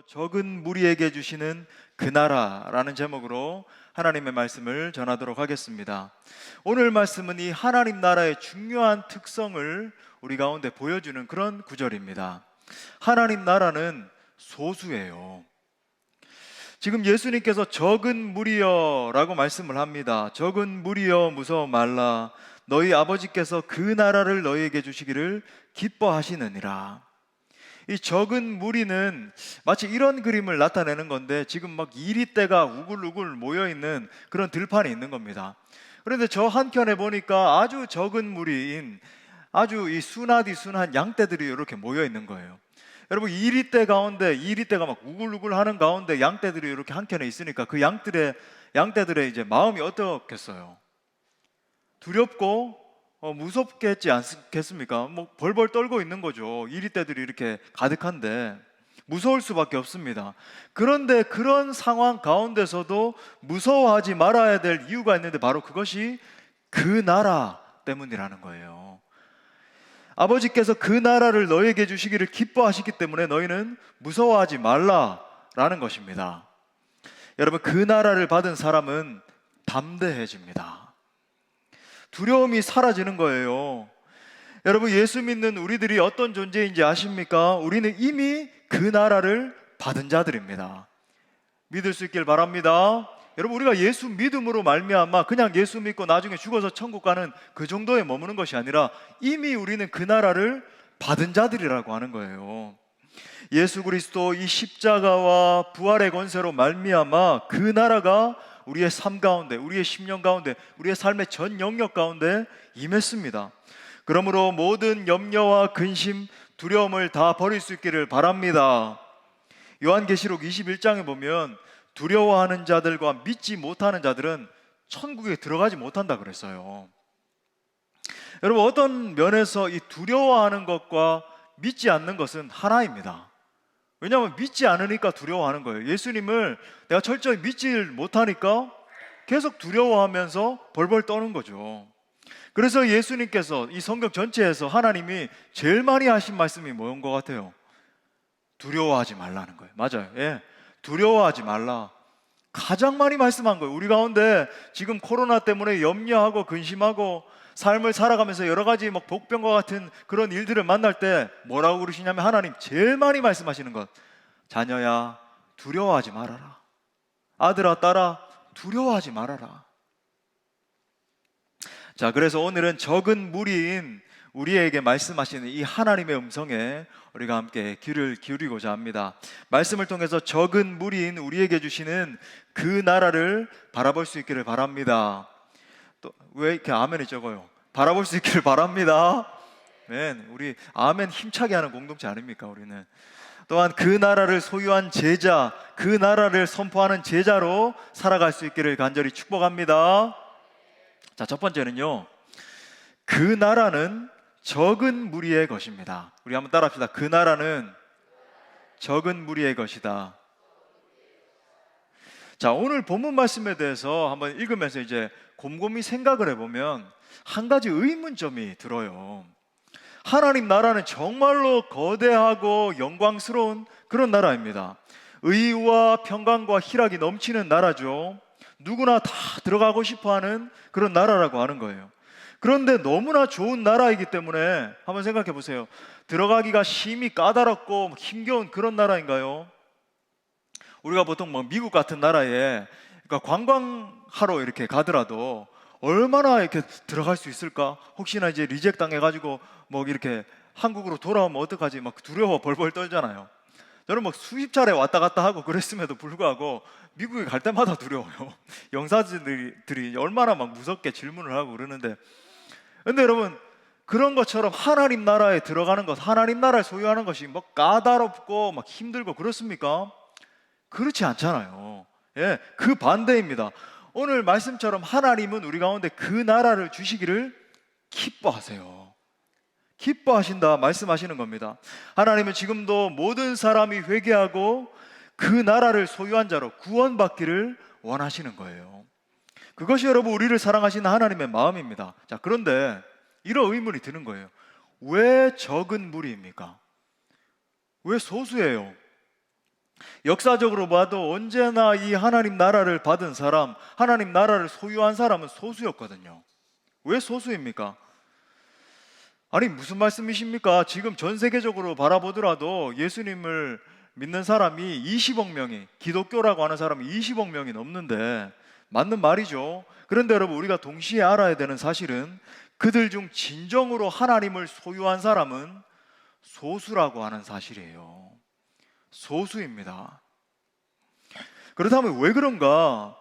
적은 무리에게 주시는 그 나라라는 제목으로 하나님의 말씀을 전하도록 하겠습니다. 오늘 말씀은 이 하나님 나라의 중요한 특성을 우리 가운데 보여주는 그런 구절입니다. 하나님 나라는 소수예요. 지금 예수님께서 적은 무리여 라고 말씀을 합니다. 적은 무리여 무서워 말라. 너희 아버지께서 그 나라를 너희에게 주시기를 기뻐하시느니라. 이 적은 무리는 마치 이런 그림을 나타내는 건데, 지금 막 이리떼가 우글우글 모여있는 그런 들판이 있는 겁니다. 그런데 저 한켠에 보니까 아주 적은 무리인 아주 이 순하디 순한 양떼들이 이렇게 모여있는 거예요. 여러분, 이리떼가 막 우글우글 하는 가운데 양떼들이 이렇게 한켠에 있으니까 그 양떼들의 이제 마음이 어떻겠어요? 두렵고 무섭겠지 않겠습니까? 뭐 벌벌 떨고 있는 거죠. 이리떼들이 이렇게 가득한데 무서울 수밖에 없습니다. 그런데 그런 상황 가운데서도 무서워하지 말아야 될 이유가 있는데, 바로 그것이 그 나라 때문이라는 거예요. 아버지께서 그 나라를 너희에게 주시기를 기뻐하시기 때문에 너희는 무서워하지 말라라는 것입니다. 여러분, 그 나라를 받은 사람은 담대해집니다. 두려움이 사라지는 거예요. 여러분, 예수 믿는 우리들이 어떤 존재인지 아십니까? 우리는 이미 그 나라를 받은 자들입니다. 믿을 수 있길 바랍니다. 여러분, 우리가 예수 믿음으로 말미암아 그냥 예수 믿고 나중에 죽어서 천국 가는 그 정도에 머무는 것이 아니라 이미 우리는 그 나라를 받은 자들이라고 하는 거예요. 예수 그리스도 이 십자가와 부활의 권세로 말미암아 그 나라가 우리의 삶 가운데, 우리의 심령 가운데, 우리의 삶의 전 영역 가운데 임했습니다. 그러므로 모든 염려와 근심, 두려움을 다 버릴 수 있기를 바랍니다. 요한계시록 21장에 보면 두려워하는 자들과 믿지 못하는 자들은 천국에 들어가지 못한다 그랬어요. 여러분, 어떤 면에서 이 두려워하는 것과 믿지 않는 것은 하나입니다. 왜냐하면 믿지 않으니까 두려워하는 거예요. 예수님을 내가 철저히 믿지 못하니까 계속 두려워하면서 벌벌 떠는 거죠. 그래서 예수님께서 이 성경 전체에서 하나님이 제일 많이 하신 말씀이 뭐인 것 같아요? 두려워하지 말라는 거예요. 맞아요. 예, 두려워하지 말라. 가장 많이 말씀한 거예요. 우리 가운데 지금 코로나 때문에 염려하고 근심하고 삶을 살아가면서 여러 가지 막 복병과 같은 그런 일들을 만날 때 뭐라고 그러시냐면, 하나님 제일 많이 말씀하시는 것, 자녀야 두려워하지 말아라. 아들아 딸아 두려워하지 말아라. 자, 그래서 오늘은 적은 무리인 우리에게 말씀하시는 이 하나님의 음성에 우리가 함께 귀를 기울이고자 합니다. 말씀을 통해서 적은 무리인 우리에게 주시는 그 나라를 바라볼 수 있기를 바랍니다. 또 왜 이렇게 아멘이 적어요? 바라볼 수 있기를 바랍니다. 우리 아멘 힘차게 하는 공동체 아닙니까? 우리는 또한 그 나라를 소유한 제자, 그 나라를 선포하는 제자로 살아갈 수 있기를 간절히 축복합니다. 자, 첫 번째는요, 그 나라는 적은 무리의 것입니다. 우리 한번 따라합시다. 그 나라는 적은 무리의 것이다. 자, 오늘 본문 말씀에 대해서 한번 읽으면서 이제 곰곰이 생각을 해보면 한 가지 의문점이 들어요. 하나님 나라는 정말로 거대하고 영광스러운 그런 나라입니다. 의와 평강과 희락이 넘치는 나라죠. 누구나 다 들어가고 싶어하는 그런 나라라고 하는 거예요. 그런데 너무나 좋은 나라이기 때문에 한번 생각해 보세요. 들어가기가 심히 까다롭고 힘겨운 그런 나라인가요? 우리가 보통 뭐 미국 같은 나라에 그러니까 관광하러 이렇게 가더라도 얼마나 이렇게 들어갈 수 있을까? 혹시나 이제 리젝 당해가지고 뭐 이렇게 한국으로 돌아오면 어떡하지? 막 두려워 벌벌 떨잖아요. 저는 막 수십 차례 왔다 갔다 하고 그랬음에도 불구하고 미국에 갈 때마다 두려워요. 영사들이 얼마나 막 무섭게 질문을 하고 그러는데, 근데 여러분, 그런 것처럼 하나님 나라에 들어가는 것, 하나님 나라를 소유하는 것이 뭐 까다롭고 막 힘들고 그렇습니까? 그렇지 않잖아요. 예, 그 반대입니다. 오늘 말씀처럼 하나님은 우리 가운데 그 나라를 주시기를 기뻐하세요. 기뻐하신다 말씀하시는 겁니다. 하나님은 지금도 모든 사람이 회개하고 그 나라를 소유한 자로 구원받기를 원하시는 거예요. 그것이 여러분 우리를 사랑하시는 하나님의 마음입니다. 자, 그런데 이런 의문이 드는 거예요. 왜 적은 무리입니까? 왜 소수예요? 역사적으로 봐도 언제나 이 하나님 나라를 받은 사람, 하나님 나라를 소유한 사람은 소수였거든요. 왜 소수입니까? 아니 무슨 말씀이십니까? 지금 전 세계적으로 바라보더라도 예수님을 믿는 사람이 20억 명이, 기독교라고 하는 사람이 20억 명이 넘는데 맞는 말이죠. 그런데 여러분, 우리가 동시에 알아야 되는 사실은 그들 중 진정으로 하나님을 소유한 사람은 소수라고 하는 사실이에요. 소수입니다. 그렇다면 왜 그런가?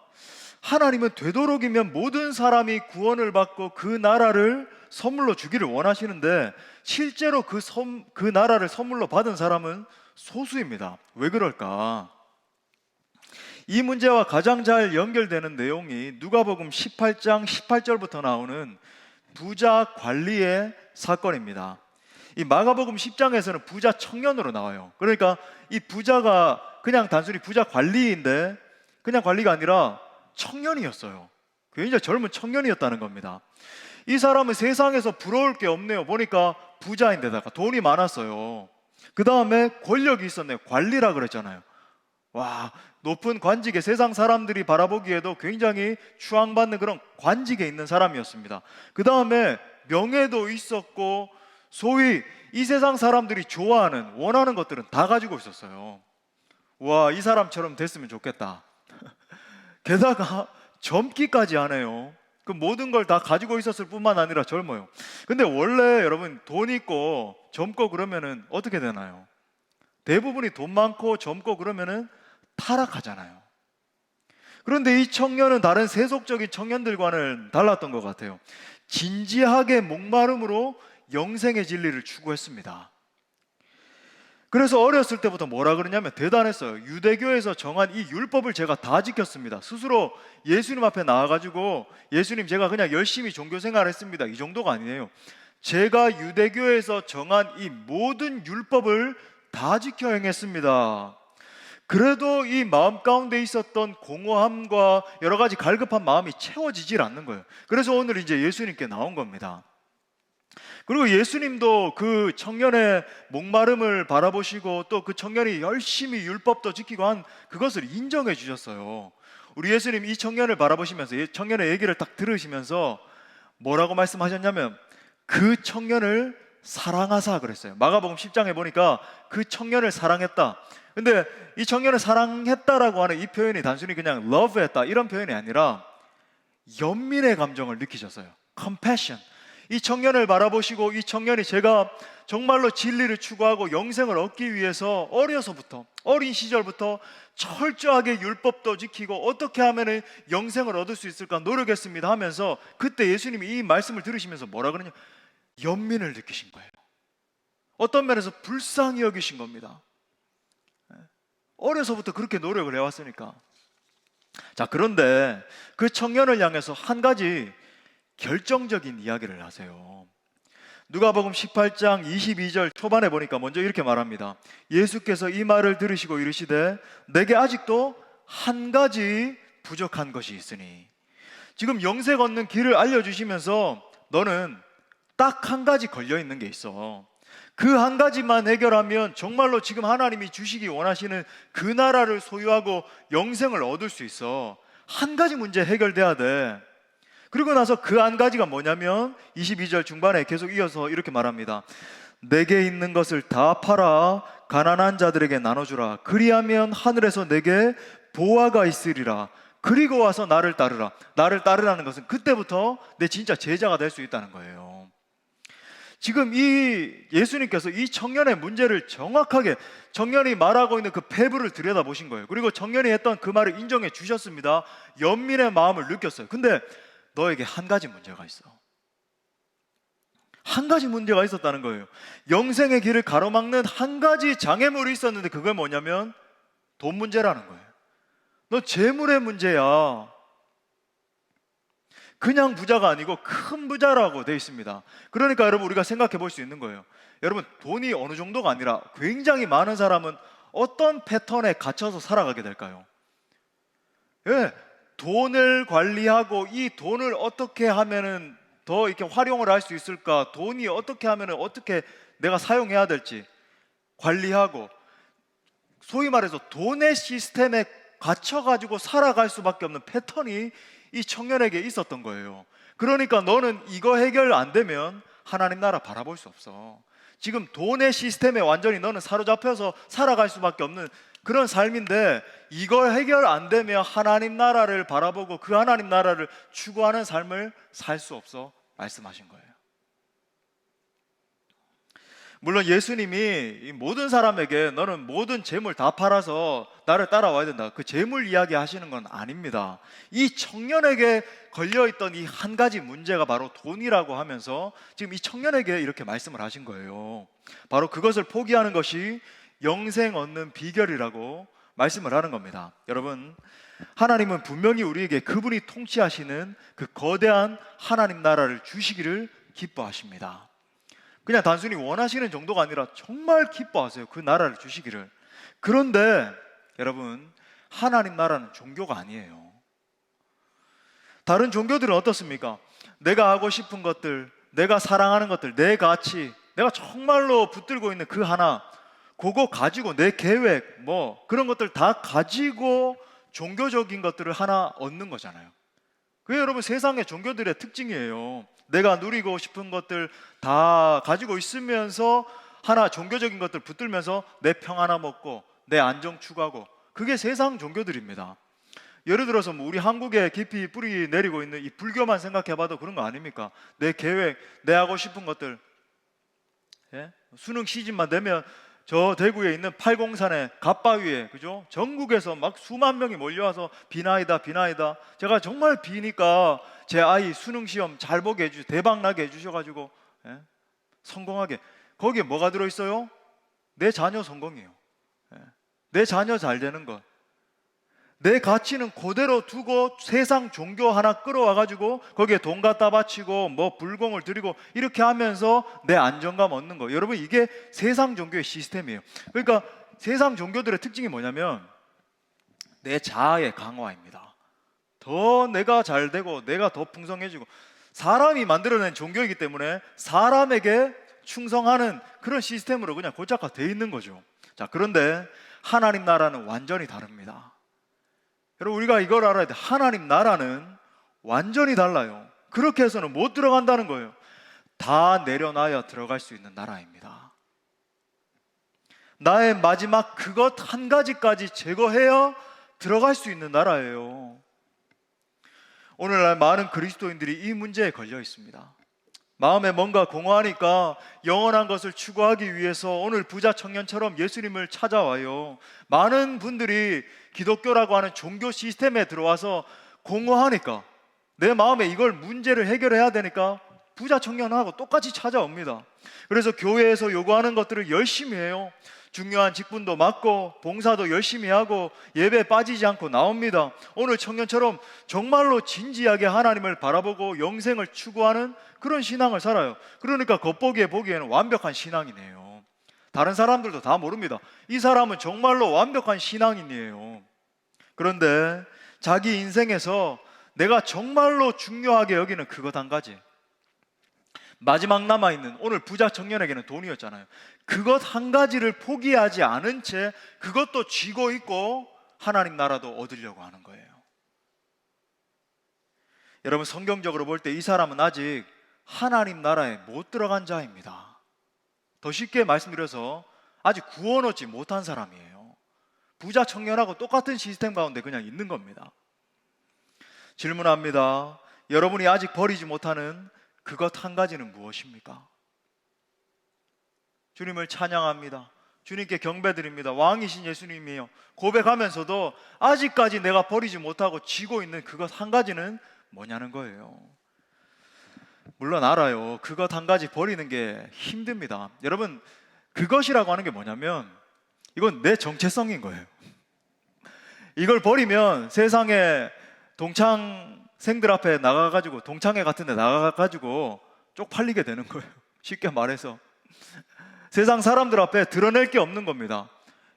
하나님은 되도록이면 모든 사람이 구원을 받고 그 나라를 선물로 주기를 원하시는데 실제로 그 나라를 선물로 받은 사람은 소수입니다. 왜 그럴까? 이 문제와 가장 잘 연결되는 내용이 누가복음 18장 18절부터 나오는 부자 관리의 사건입니다. 이 마가복음 10장에서는 부자 청년으로 나와요. 그러니까 이 부자가 그냥 단순히 부자 관리인데 그냥 관리가 아니라 청년이었어요. 굉장히 젊은 청년이었다는 겁니다. 이 사람은 세상에서 부러울 게 없네요. 보니까 부자인데다가 돈이 많았어요. 그 다음에 권력이 있었네요. 관리라 그랬잖아요. 와, 높은 관직에 세상 사람들이 바라보기에도 굉장히 추앙받는 그런 관직에 있는 사람이었습니다. 그 다음에 명예도 있었고 소위 이 세상 사람들이 좋아하는, 원하는 것들은 다 가지고 있었어요. 와, 이 사람처럼 됐으면 좋겠다. 게다가 젊기까지 하네요. 그 모든 걸 다 가지고 있었을 뿐만 아니라 젊어요. 근데 원래 여러분 돈 있고 젊고 그러면은 어떻게 되나요? 대부분이 돈 많고 젊고 그러면은 타락하잖아요. 그런데 이 청년은 다른 세속적인 청년들과는 달랐던 것 같아요. 진지하게 목마름으로 영생의 진리를 추구했습니다. 그래서 어렸을 때부터 뭐라 그러냐면 대단했어요. 유대교에서 정한 이 율법을 제가 다 지켰습니다. 스스로 예수님 앞에 나와가지고 예수님, 제가 그냥 열심히 종교생활 했습니다, 이 정도가 아니에요. 제가 유대교에서 정한 이 모든 율법을 다 지켜 행했습니다. 그래도 이 마음 가운데 있었던 공허함과 여러 가지 갈급한 마음이 채워지질 않는 거예요. 그래서 오늘 이제 예수님께 나온 겁니다. 그리고 예수님도 그 청년의 목마름을 바라보시고 또 그 청년이 열심히 율법도 지키고 한 그것을 인정해 주셨어요. 우리 예수님 이 청년을 바라보시면서, 이 청년의 얘기를 딱 들으시면서 뭐라고 말씀하셨냐면 그 청년을 사랑하사 그랬어요. 마가복음 10장에 보니까 그 청년을 사랑했다. 근데 이 청년을 사랑했다라고 하는 이 표현이 단순히 그냥 love했다 이런 표현이 아니라 연민의 감정을 느끼셨어요. compassion. 이 청년을 바라보시고 이 청년이 제가 정말로 진리를 추구하고 영생을 얻기 위해서 어려서부터, 어린 시절부터 철저하게 율법도 지키고 어떻게 하면 영생을 얻을 수 있을까 노력했습니다 하면서 그때 예수님이 이 말씀을 들으시면서 뭐라 그러냐, 연민을 느끼신 거예요. 어떤 면에서 불쌍히 여기신 겁니다. 어려서부터 그렇게 노력을 해왔으니까. 자, 그런데 그 청년을 향해서 한 가지 결정적인 이야기를 하세요. 누가복음 18장 22절 초반에 보니까 먼저 이렇게 말합니다. 예수께서 이 말을 들으시고 이르시되 내게 아직도 한 가지 부족한 것이 있으니. 지금 영생 얻는 길을 알려주시면서 너는 딱 한 가지 걸려있는 게 있어. 그 한 가지만 해결하면 정말로 지금 하나님이 주시기 원하시는 그 나라를 소유하고 영생을 얻을 수 있어. 한 가지 문제 해결돼야 돼. 그리고 나서 그 한 가지가 뭐냐면 22절 중반에 계속 이어서 이렇게 말합니다. 내게 있는 것을 다 팔아 가난한 자들에게 나눠주라. 그리하면 하늘에서 내게 보화가 있으리라. 그리고 와서 나를 따르라. 나를 따르라는 것은 그때부터 내 진짜 제자가 될 수 있다는 거예요. 지금 이 예수님께서 이 청년의 문제를 정확하게, 청년이 말하고 있는 그 패브를 들여다보신 거예요. 그리고 청년이 했던 그 말을 인정해 주셨습니다. 연민의 마음을 느꼈어요. 근데 너에게 한 가지 문제가 있어. 한 가지 문제가 있었다는 거예요. 영생의 길을 가로막는 한 가지 장애물이 있었는데 그게 뭐냐면 돈 문제라는 거예요. 너 재물의 문제야. 그냥 부자가 아니고 큰 부자라고 되어 있습니다. 그러니까 여러분, 우리가 생각해 볼 수 있는 거예요. 여러분, 돈이 어느 정도가 아니라 굉장히 많은 사람은 어떤 패턴에 갇혀서 살아가게 될까요? 예, 돈을 관리하고 이 돈을 어떻게 하면은 더 이렇게 활용을 할 수 있을까? 돈이 어떻게 하면은 어떻게 내가 사용해야 될지 관리하고, 소위 말해서 돈의 시스템에 갇혀가지고 살아갈 수밖에 없는 패턴이 이 청년에게 있었던 거예요. 그러니까 너는 이거 해결 안 되면 하나님 나라 바라볼 수 없어. 지금 돈의 시스템에 완전히 너는 사로잡혀서 살아갈 수밖에 없는 그런 삶인데, 이걸 해결 안 되면 하나님 나라를 바라보고 그 하나님 나라를 추구하는 삶을 살 수 없어 말씀하신 거예요. 물론 예수님이 이 모든 사람에게 너는 모든 재물 다 팔아서 나를 따라와야 된다, 그 재물 이야기 하시는 건 아닙니다. 이 청년에게 걸려있던 이 한 가지 문제가 바로 돈이라고 하면서 지금 이 청년에게 이렇게 말씀을 하신 거예요. 바로 그것을 포기하는 것이 영생 얻는 비결이라고 말씀을 하는 겁니다. 여러분, 하나님은 분명히 우리에게 그분이 통치하시는 그 거대한 하나님 나라를 주시기를 기뻐하십니다. 그냥 단순히 원하시는 정도가 아니라 정말 기뻐하세요, 그 나라를 주시기를. 그런데 여러분, 하나님 나라는 종교가 아니에요. 다른 종교들은 어떻습니까? 내가 하고 싶은 것들, 내가 사랑하는 것들, 내 가치, 내가 정말로 붙들고 있는 그 하나, 그거 가지고 내 계획, 뭐 그런 것들 다 가지고 종교적인 것들을 하나 얻는 거잖아요. 그게 여러분 세상의 종교들의 특징이에요. 내가 누리고 싶은 것들 다 가지고 있으면서 하나 종교적인 것들 붙들면서 내 평 하나 먹고 내 안정 추구하고, 그게 세상 종교들입니다. 예를 들어서 뭐 우리 한국에 깊이 뿌리 내리고 있는 이 불교만 생각해봐도 그런 거 아닙니까? 내 계획, 내 하고 싶은 것들, 예? 수능 시즌만 되면 저 대구에 있는 팔공산의 갓바위에, 그죠? 전국에서 막 수만 명이 몰려와서 비나이다 비나이다. 제가 정말 비니까 제 아이 수능 시험 잘 보게 해주, 대박 나게 해주셔가지고, 예? 성공하게. 거기에 뭐가 들어있어요? 내 자녀 성공이에요. 예? 내 자녀 잘 되는 것. 내 가치는 그대로 두고 세상 종교 하나 끌어와가지고 거기에 돈 갖다 바치고 뭐 불공을 드리고 이렇게 하면서 내 안정감 얻는 거. 여러분, 이게 세상 종교의 시스템이에요. 그러니까 세상 종교들의 특징이 뭐냐면 내 자아의 강화입니다. 더 내가 잘 되고 내가 더 풍성해지고, 사람이 만들어낸 종교이기 때문에 사람에게 충성하는 그런 시스템으로 그냥 고착화되어 있는 거죠. 자, 그런데 하나님 나라는 완전히 다릅니다. 여러분, 우리가 이걸 알아야 돼. 하나님 나라는 완전히 달라요. 그렇게 해서는 못 들어간다는 거예요. 다 내려놔야 들어갈 수 있는 나라입니다. 나의 마지막 그것 한 가지까지 제거해야 들어갈 수 있는 나라예요. 오늘날 많은 그리스도인들이 이 문제에 걸려 있습니다. 마음에 뭔가 공허하니까 영원한 것을 추구하기 위해서 오늘 부자 청년처럼 예수님을 찾아와요. 많은 분들이 기독교라고 하는 종교 시스템에 들어와서 공허하니까, 내 마음에 이걸 문제를 해결해야 되니까 부자 청년하고 똑같이 찾아옵니다. 그래서 교회에서 요구하는 것들을 열심히 해요. 중요한 직분도 맡고 봉사도 열심히 하고 예배 빠지지 않고 나옵니다. 오늘 청년처럼 정말로 진지하게 하나님을 바라보고 영생을 추구하는 그런 신앙을 살아요. 그러니까 겉보기에 보기에는 완벽한 신앙이네요. 다른 사람들도 다 모릅니다. 이 사람은 정말로 완벽한 신앙인이에요. 그런데 자기 인생에서 내가 정말로 중요하게 여기는 그것 한 가지, 마지막 남아있는 오늘 부자 청년에게는 돈이었잖아요. 그것 한 가지를 포기하지 않은 채 그것도 쥐고 있고 하나님 나라도 얻으려고 하는 거예요. 여러분, 성경적으로 볼 때 이 사람은 아직 하나님 나라에 못 들어간 자입니다. 더 쉽게 말씀드려서 아직 구원 얻지 못한 사람이에요. 부자 청년하고 똑같은 시스템 가운데 그냥 있는 겁니다. 질문합니다. 여러분이 아직 버리지 못하는 그것 한 가지는 무엇입니까? 주님을 찬양합니다. 주님께 경배드립니다. 왕이신 예수님이요, 고백하면서도 아직까지 내가 버리지 못하고 쥐고 있는 그것 한 가지는 뭐냐는 거예요. 물론 알아요. 그것 한 가지 버리는 게 힘듭니다. 여러분, 그것이라고 하는 게 뭐냐면 이건 내 정체성인 거예요. 이걸 버리면 세상에 동창생들 앞에 나가가지고, 동창회 같은 데 나가가지고 쪽팔리게 되는 거예요. 쉽게 말해서 세상 사람들 앞에 드러낼 게 없는 겁니다.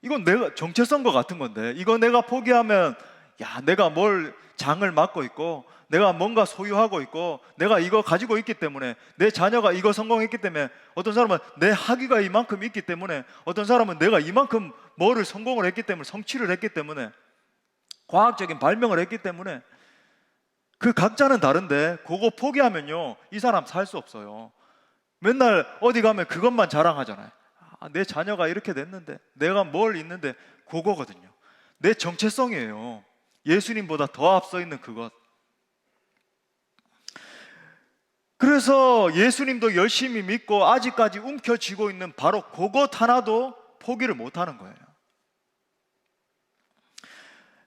이건 내가 정체성과 같은 건데, 이거 내가 포기하면 내가 뭘 장을 맡고 있고 내가 뭔가 소유하고 있고 내가 이거 가지고 있기 때문에, 내 자녀가 이거 성공했기 때문에, 어떤 사람은 내 학위가 이만큼 있기 때문에, 어떤 사람은 내가 이만큼 뭐를 성공을 했기 때문에, 성취를 했기 때문에, 과학적인 발명을 했기 때문에 그 각자는 다른데 그거 포기하면요 이 사람 살 수 없어요. 맨날 어디 가면 그것만 자랑하잖아요. 내 자녀가 이렇게 됐는데, 내가 뭘 있는데, 그거거든요. 내 정체성이에요. 예수님보다 더 앞서 있는 그것. 그래서 예수님도 열심히 믿고 아직까지 움켜쥐고 있는 바로 그것 하나도 포기를 못하는 거예요.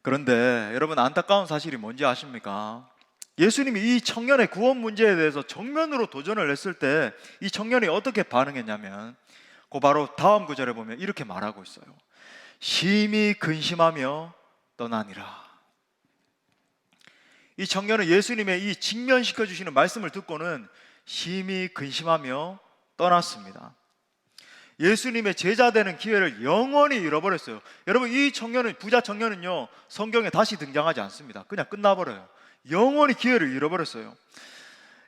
그런데 여러분, 안타까운 사실이 뭔지 아십니까? 예수님이 이 청년의 구원 문제에 대해서 정면으로 도전을 했을 때 이 청년이 어떻게 반응했냐면, 그 바로 다음 구절에 보면 이렇게 말하고 있어요. 심히 근심하며 떠나니라. 이 청년은 예수님의 이 직면시켜 주시는 말씀을 듣고는 심히 근심하며 떠났습니다. 예수님의 제자 되는 기회를 영원히 잃어버렸어요. 여러분, 이 청년은, 부자 청년은요 성경에 다시 등장하지 않습니다. 그냥 끝나버려요. 영원히 기회를 잃어버렸어요.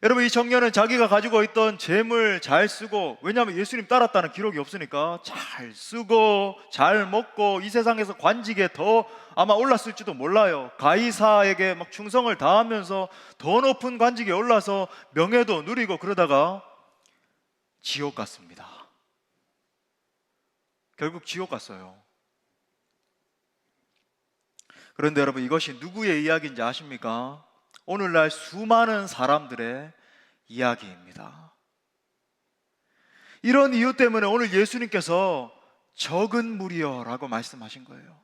여러분, 이 청년은 자기가 가지고 있던 재물 잘 쓰고, 왜냐하면 예수님 따랐다는 기록이 없으니까 잘 쓰고 잘 먹고 이 세상에서 관직에 더 아마 올랐을지도 몰라요. 가이사에게 막 충성을 다하면서 더 높은 관직에 올라서 명예도 누리고, 그러다가 지옥 갔습니다. 결국 지옥 갔어요. 그런데 여러분, 이것이 누구의 이야기인지 아십니까? 오늘날 수많은 사람들의 이야기입니다. 이런 이유 때문에 오늘 예수님께서 적은 무리여 라고 말씀하신 거예요.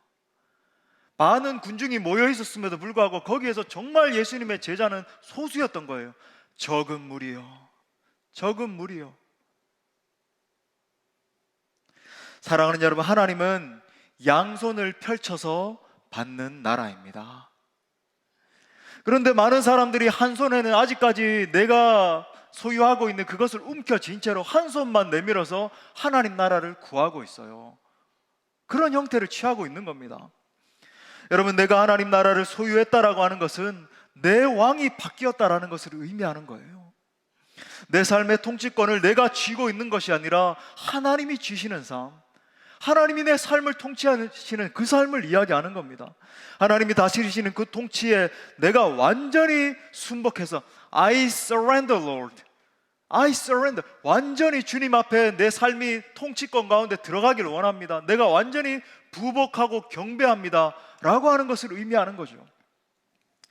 많은 군중이 모여 있었음에도 불구하고 거기에서 정말 예수님의 제자는 소수였던 거예요. 적은 무리여, 적은 무리여. 사랑하는 여러분, 하나님은 양손을 펼쳐서 받는 나라입니다. 그런데 많은 사람들이 한 손에는 아직까지 내가 소유하고 있는 그것을 움켜쥔 채로 한 손만 내밀어서 하나님 나라를 구하고 있어요. 그런 형태를 취하고 있는 겁니다. 여러분, 내가 하나님 나라를 소유했다라고 하는 것은 내 왕이 바뀌었다라는 것을 의미하는 거예요. 내 삶의 통치권을 내가 쥐고 있는 것이 아니라 하나님이 쥐시는 삶, 하나님이 내 삶을 통치하시는 그 삶을 이야기하는 겁니다. 하나님이 다스리시는 그 통치에 내가 완전히 순복해서 I surrender, Lord. I surrender. 완전히 주님 앞에 내 삶이 통치권 가운데 들어가기를 원합니다. 내가 완전히 부복하고 경배합니다 라고 하는 것을 의미하는 거죠.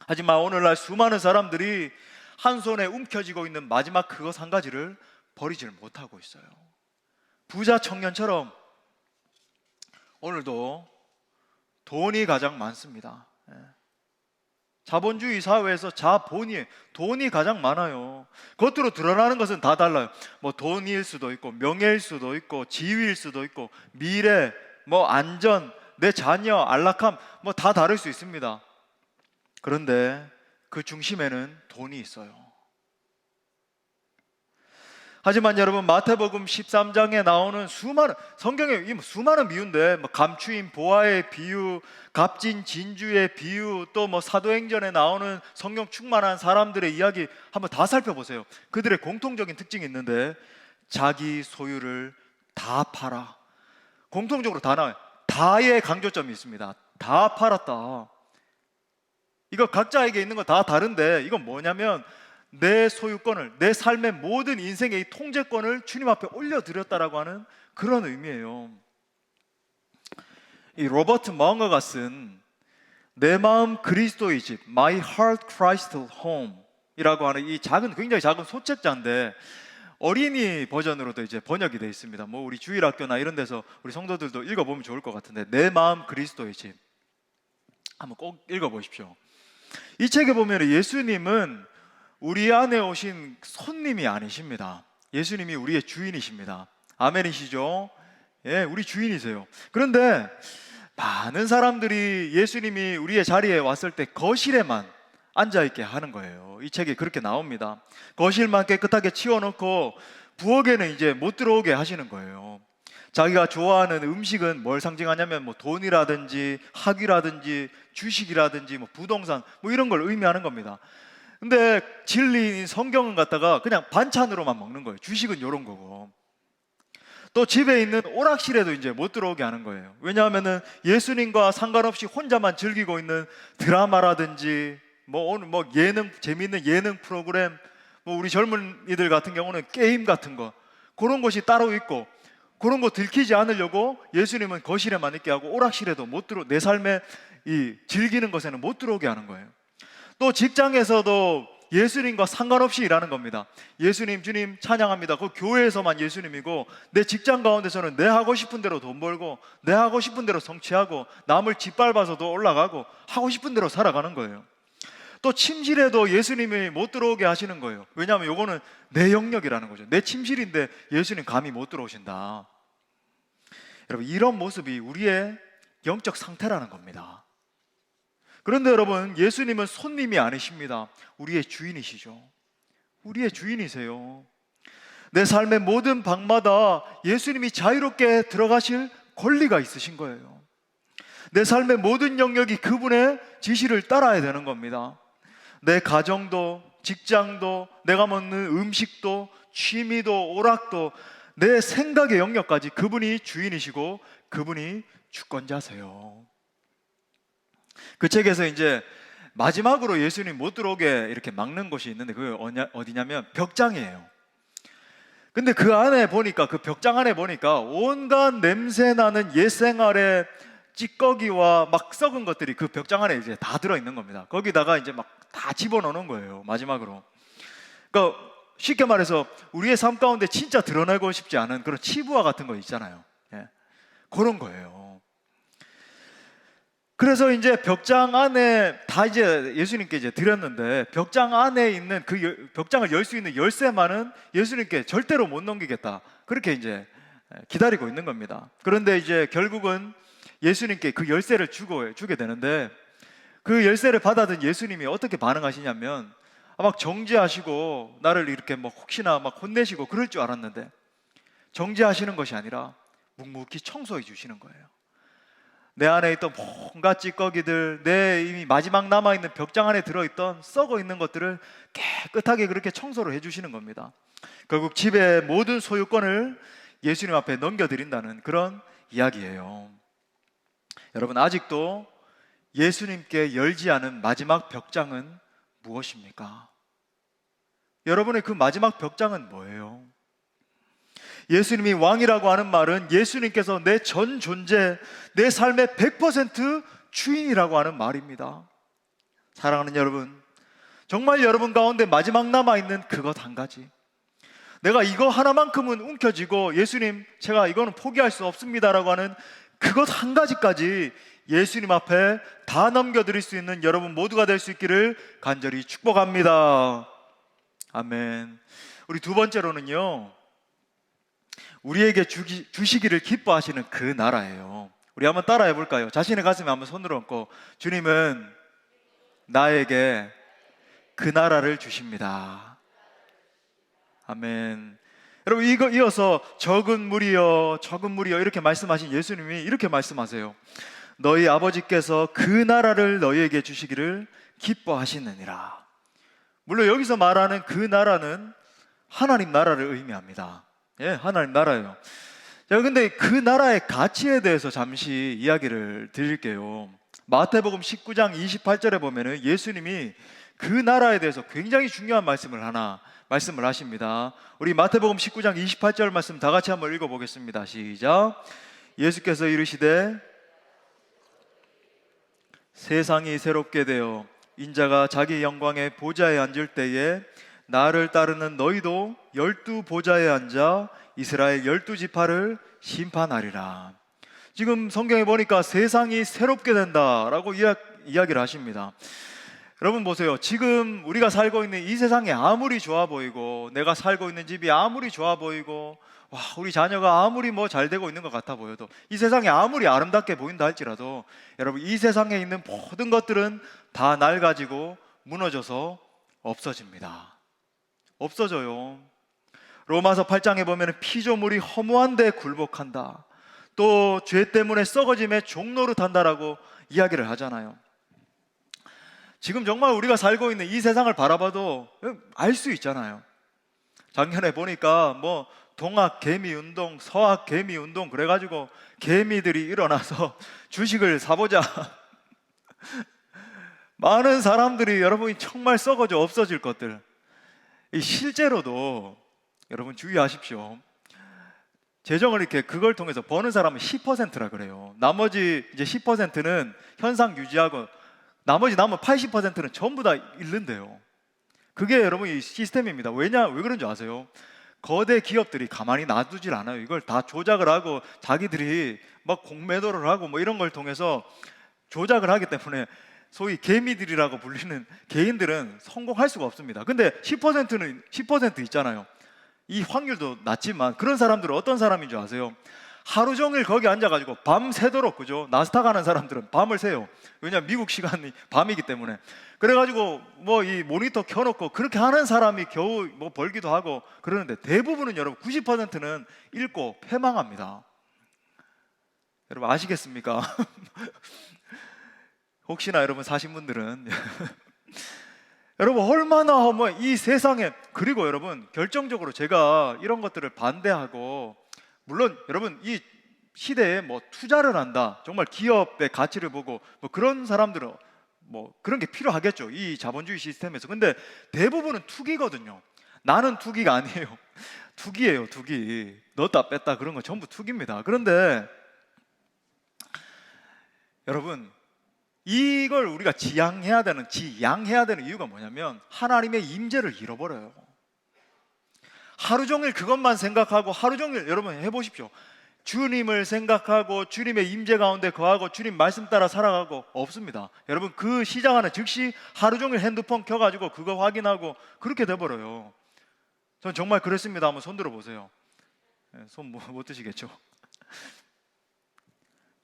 하지만 오늘날 수많은 사람들이 한 손에 움켜쥐고 있는 마지막 그것 한 가지를 버리지를 못하고 있어요. 부자 청년처럼 오늘도 돈이 가장 많습니다. 자본주의 사회에서 돈이 가장 많아요. 겉으로 드러나는 것은 다 달라요. 뭐 돈일 수도 있고, 명예일 수도 있고, 지위일 수도 있고, 미래, 뭐 안전, 내 자녀, 안락함, 뭐 다 다를 수 있습니다. 그런데 그 중심에는 돈이 있어요. 하지만 여러분, 마태복음 13장에 나오는 성경에 수많은 비유인데, 뭐 감추인 보화의 비유, 값진 진주의 비유, 또 뭐 사도행전에 나오는 성령 충만한 사람들의 이야기 한번 다 살펴보세요. 그들의 공통적인 특징이 있는데, 자기 소유를 다 팔아. 공통적으로 다 나와요. 다의 강조점이 있습니다. 다 팔았다. 이거 각자에게 있는 거 다 다른데, 이건 뭐냐면 내 소유권을, 내 삶의 모든 인생의 이 통제권을 주님 앞에 올려드렸다라고 하는 그런 의미예요. 이 로버트 마운거가 쓴 내 마음 그리스도의 집, My Heart Christ Home 이라고 하는 이 굉장히 작은 소책자인데, 어린이 버전으로도 이제 번역이 되어 있습니다. 뭐 우리 주일학교나 이런 데서 우리 성도들도 읽어보면 좋을 것 같은데, 내 마음 그리스도의 집 한번 꼭 읽어보십시오. 이 책에 보면 예수님은 우리 안에 오신 손님이 아니십니다. 예수님이 우리의 주인이십니다. 아멘이시죠? 예, 우리 주인이세요. 그런데 많은 사람들이 예수님이 우리의 자리에 왔을 때 거실에만 앉아있게 하는 거예요. 이 책에 그렇게 나옵니다. 거실만 깨끗하게 치워놓고 부엌에는 이제 못 들어오게 하시는 거예요. 자기가 좋아하는 음식은 뭘 상징하냐면 뭐 돈이라든지 학위라든지 주식이라든지 뭐 부동산 뭐 이런 걸 의미하는 겁니다. 근데 진리인 성경은 갖다가 그냥 반찬으로만 먹는 거예요. 주식은 이런 거고. 또 집에 있는 오락실에도 이제 못 들어오게 하는 거예요. 왜냐하면은 예수님과 상관없이 혼자만 즐기고 있는 드라마라든지 뭐 오늘 뭐 재미있는 예능 프로그램, 뭐 우리 젊은이들 같은 경우는 게임 같은 거, 그런 것이 따로 있고, 그런 거 들키지 않으려고 예수님은 거실에만 있게 하고 오락실에도 못 들어, 내 삶에 이 즐기는 것에는 못 들어오게 하는 거예요. 또 직장에서도 예수님과 상관없이 일하는 겁니다. 예수님, 주님 찬양합니다. 그 교회에서만 예수님이고, 내 직장 가운데서는 내 하고 싶은 대로 돈 벌고, 내 하고 싶은 대로 성취하고, 남을 짓밟아서도 올라가고, 하고 싶은 대로 살아가는 거예요. 또 침실에도 예수님이 못 들어오게 하시는 거예요. 왜냐하면 요거는 내 영역이라는 거죠. 내 침실인데 예수님 감히 못 들어오신다. 여러분, 이런 모습이 우리의 영적 상태라는 겁니다. 그런데 여러분, 예수님은 손님이 아니십니다. 우리의 주인이시죠. 우리의 주인이세요. 내 삶의 모든 방마다 예수님이 자유롭게 들어가실 권리가 있으신 거예요. 내 삶의 모든 영역이 그분의 지시를 따라야 되는 겁니다. 내 가정도, 직장도, 내가 먹는 음식도, 취미도, 오락도, 내 생각의 영역까지 그분이 주인이시고 그분이 주권자세요. 그 책에서 이제 마지막으로 예수님 못 들어오게 이렇게 막는 곳이 있는데, 그게 어디냐면 벽장이에요. 근데 그 안에 보니까, 그 벽장 안에 보니까 온갖 냄새 나는 옛 생활의 찌꺼기와 막 썩은 것들이 그 벽장 안에 이제 다 들어있는 겁니다. 거기다가 이제 막 다 집어넣는 거예요, 마지막으로. 그러니까 쉽게 말해서 우리의 삶 가운데 진짜 드러내고 싶지 않은 그런 치부와 같은 거 있잖아요. 예. 그런 거예요. 그래서 이제 벽장 안에 다 이제 예수님께 이제 드렸는데, 벽장 안에 있는 그 벽장을 열 수 있는 열쇠만은 예수님께 절대로 못 넘기겠다, 그렇게 이제 기다리고 있는 겁니다. 그런데 이제 결국은 예수님께 그 열쇠를 주게 되는데, 그 열쇠를 받아든 예수님이 어떻게 반응하시냐면 막 정죄하시고 나를 이렇게 뭐 혹시나 막 혼내시고 그럴 줄 알았는데, 정죄하시는 것이 아니라 묵묵히 청소해 주시는 거예요. 내 안에 있던 온갖 찌꺼기들, 내 이미 마지막 남아있는 벽장 안에 들어있던 썩어 있는 것들을 깨끗하게 그렇게 청소를 해주시는 겁니다. 결국 집의 모든 소유권을 예수님 앞에 넘겨드린다는 그런 이야기예요. 여러분, 아직도 예수님께 열지 않은 마지막 벽장은 무엇입니까? 여러분의 그 마지막 벽장은 뭐예요? 예수님이 왕이라고 하는 말은 예수님께서 내 전 존재, 내 삶의 100% 주인이라고 하는 말입니다. 사랑하는 여러분, 정말 여러분 가운데 마지막 남아있는 그것 한 가지, 내가 이거 하나만큼은 움켜쥐고 예수님, 제가 이거는 포기할 수 없습니다라고 하는 그것 한 가지까지 예수님 앞에 다 넘겨드릴 수 있는 여러분 모두가 될 수 있기를 간절히 축복합니다. 아멘. 우리 두 번째로는요, 우리에게 주시기를 기뻐하시는 그 나라예요. 우리 한번 따라해 볼까요? 자신의 가슴에 한번 손을 얹고, 주님은 나에게 그 나라를 주십니다. 아멘. 여러분, 이거 이어서 적은 무리여 이렇게 말씀하신 예수님이 이렇게 말씀하세요. 너희 아버지께서 그 나라를 너희에게 주시기를 기뻐하시느니라. 물론 여기서 말하는 그 나라는 하나님 나라를 의미합니다. 예, 하나님 나라예요. 자, 근데 그 나라의 가치에 대해서 잠시 이야기를 드릴게요. 마태복음 19장 28절에 보면은 예수님이 그 나라에 대해서 굉장히 중요한 말씀을 하십니다. 우리 마태복음 19장 28절 말씀 다 같이 한번 읽어보겠습니다. 시작. 예수께서 이르시되 세상이 새롭게 되어 인자가 자기 영광의 보좌에 앉을 때에 나를 따르는 너희도 12 보좌에 앉아 이스라엘 12지파를 심판하리라. 지금 성경에 보니까 세상이 새롭게 된다라고 이야기를 하십니다. 여러분 보세요. 지금 우리가 살고 있는 이 세상이 아무리 좋아 보이고, 내가 살고 있는 집이 아무리 좋아 보이고, 와, 우리 자녀가 아무리 뭐 잘 되고 있는 것 같아 보여도, 이 세상이 아무리 아름답게 보인다 할지라도, 여러분, 이 세상에 있는 모든 것들은 다 낡아지고 무너져서 없어집니다. 없어져요. 로마서 8장에 보면 피조물이 허무한데 굴복한다, 또 죄 때문에 썩어짐에 종노릇한다라고 이야기를 하잖아요. 지금 정말 우리가 살고 있는 이 세상을 바라봐도 알 수 있잖아요. 작년에 보니까 뭐 동학 개미 운동, 서학 개미 운동 그래가지고 개미들이 일어나서 주식을 사보자. 많은 사람들이 여러분이 정말 썩어져 없어질 것들. 실제로도 여러분 주의하십시오. 재정을 이렇게 그걸 통해서 버는 사람은 10%라 그래요. 나머지 이제 10%는 현상 유지하고 나머지 남은 80%는 전부 다 잃는데요. 그게 여러분 이 시스템입니다. 왜 그런 줄 아세요? 거대 기업들이 가만히 놔두질 않아요. 이걸 다 조작을 하고 자기들이 막 공매도를 하고 뭐 이런 걸 통해서 조작을 하기 때문에 소위 개미들이라고 불리는 개인들은 성공할 수가 없습니다. 근데 10%는 10% 있잖아요. 이 확률도 낮지만 그런 사람들은 어떤 사람인 줄 아세요? 하루 종일 거기 앉아가지고 밤새도록, 그죠? 나스닥 하는 사람들은 밤을 새요. 왜냐면 미국 시간이 밤이기 때문에. 그래가지고 뭐 이 모니터 켜놓고 그렇게 하는 사람이 겨우 뭐 벌기도 하고 그러는데, 대부분은 여러분 90%는 잃고 패망합니다. 여러분 아시겠습니까? 혹시나 여러분 사신 분들은 여러분 얼마나 뭐 이 세상에, 그리고 여러분 결정적으로 제가 이런 것들을 반대하고, 물론 여러분 이 시대에 뭐 투자를 한다, 정말 기업의 가치를 보고 뭐 그런 사람들은 뭐 그런 게 필요하겠죠, 이 자본주의 시스템에서. 근데 대부분은 투기거든요. 나는 투기가 아니에요. 투기예요, 투기. 넣었다 뺐다 그런 거 전부 투기입니다. 그런데 여러분 이걸 우리가 지양해야 되는 이유가 뭐냐면 하나님의 임재를 잃어버려요. 하루 종일 그것만 생각하고 하루 종일, 여러분 해보십시오. 주님을 생각하고 주님의 임재 가운데 거하고 주님 말씀 따라 살아가고 없습니다. 여러분 그 시작하는 즉시 하루 종일 핸드폰 켜가지고 그거 확인하고 그렇게 돼버려요. 전 정말 그랬습니다. 한번 손 들어보세요. 손 못 드시겠죠?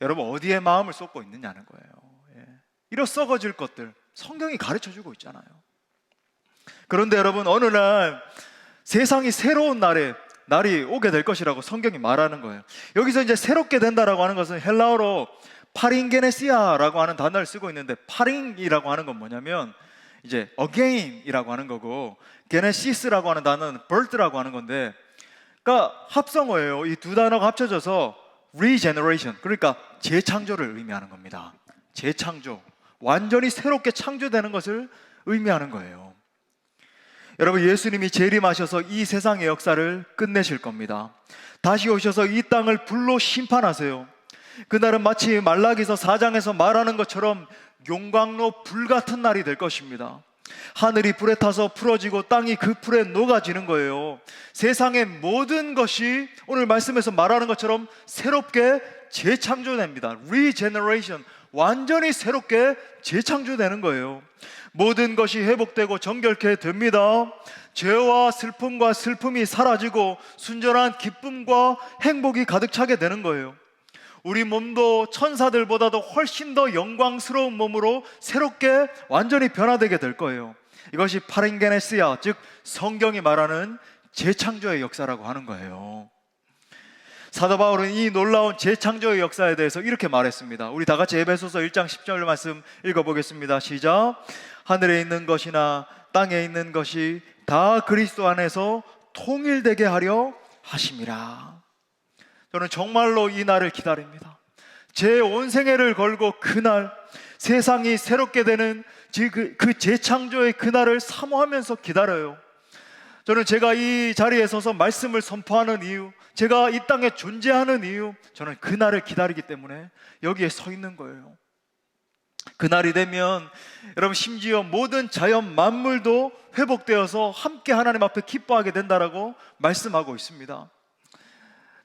여러분 어디에 마음을 쏟고 있느냐는 거예요. 이런 썩어질 것들 성경이 가르쳐주고 있잖아요. 그런데 여러분 어느 날 세상이 새로운 날이 오게 될 것이라고 성경이 말하는 거예요. 여기서 이제 새롭게 된다라고 하는 것은 헬라어로 파링게네시아라고 하는 단어를 쓰고 있는데, 파링이라고 하는 건 뭐냐면 이제 again이라고 하는 거고, 게네시스라고 하는 단어는 birth라고 하는 건데, 그러니까 합성어예요. 이 두 단어가 합쳐져서 regeneration, 그러니까 재창조를 의미하는 겁니다. 재창조, 완전히 새롭게 창조되는 것을 의미하는 거예요. 여러분 예수님이 재림하셔서 이 세상의 역사를 끝내실 겁니다. 다시 오셔서 이 땅을 불로 심판하세요. 그날은 마치 말라기서 4장에서 말하는 것처럼 용광로 불같은 날이 될 것입니다. 하늘이 불에 타서 풀어지고 땅이 그 불에 녹아지는 거예요. 세상의 모든 것이 오늘 말씀에서 말하는 것처럼 새롭게 재창조됩니다. Regeneration, 완전히 새롭게 재창조되는 거예요. 모든 것이 회복되고 정결케 됩니다. 죄와 슬픔이 사라지고 순전한 기쁨과 행복이 가득 차게 되는 거예요. 우리 몸도 천사들보다도 훨씬 더 영광스러운 몸으로 새롭게 완전히 변화되게 될 거예요. 이것이 파링게네시아, 즉 성경이 말하는 재창조의 역사라고 하는 거예요. 사도 바울은 이 놀라운 재창조의 역사에 대해서 이렇게 말했습니다. 우리 다 같이 에베소서 1장 10절 말씀 읽어보겠습니다. 시작. 하늘에 있는 것이나 땅에 있는 것이 다 그리스도 안에서 통일되게 하려 하심이라. 저는 정말로 이 날을 기다립니다. 제 온 생애를 걸고 그날 세상이 새롭게 되는 그 재창조의 그날을 사모하면서 기다려요. 저는 제가 이 자리에 서서 말씀을 선포하는 이유, 제가 이 땅에 존재하는 이유, 저는 그날을 기다리기 때문에 여기에 서 있는 거예요. 그날이 되면 여러분 심지어 모든 자연 만물도 회복되어서 함께 하나님 앞에 기뻐하게 된다라고 말씀하고 있습니다.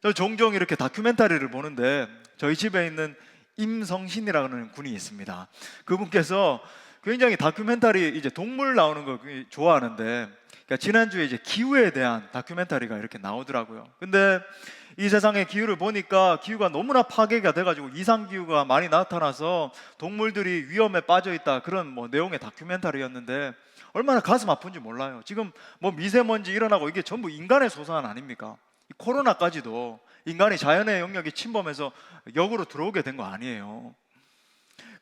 저 종종 이렇게 다큐멘터리를 보는데 저희 집에 있는 임성신이라는 분이 있습니다. 그분께서 굉장히 다큐멘터리, 이제 동물 나오는 거 좋아하는데, 그러니까 지난주에 이제 기후에 대한 다큐멘터리가 이렇게 나오더라고요. 근데 이 세상의 기후를 보니까 기후가 너무나 파괴가 돼가지고 이상기후가 많이 나타나서 동물들이 위험에 빠져 있다, 그런 뭐 내용의 다큐멘터리였는데 얼마나 가슴 아픈지 몰라요. 지금 뭐 미세먼지 일어나고 이게 전부 인간의 소산 아닙니까? 코로나까지도 인간이 자연의 영역이 침범해서 역으로 들어오게 된 거 아니에요.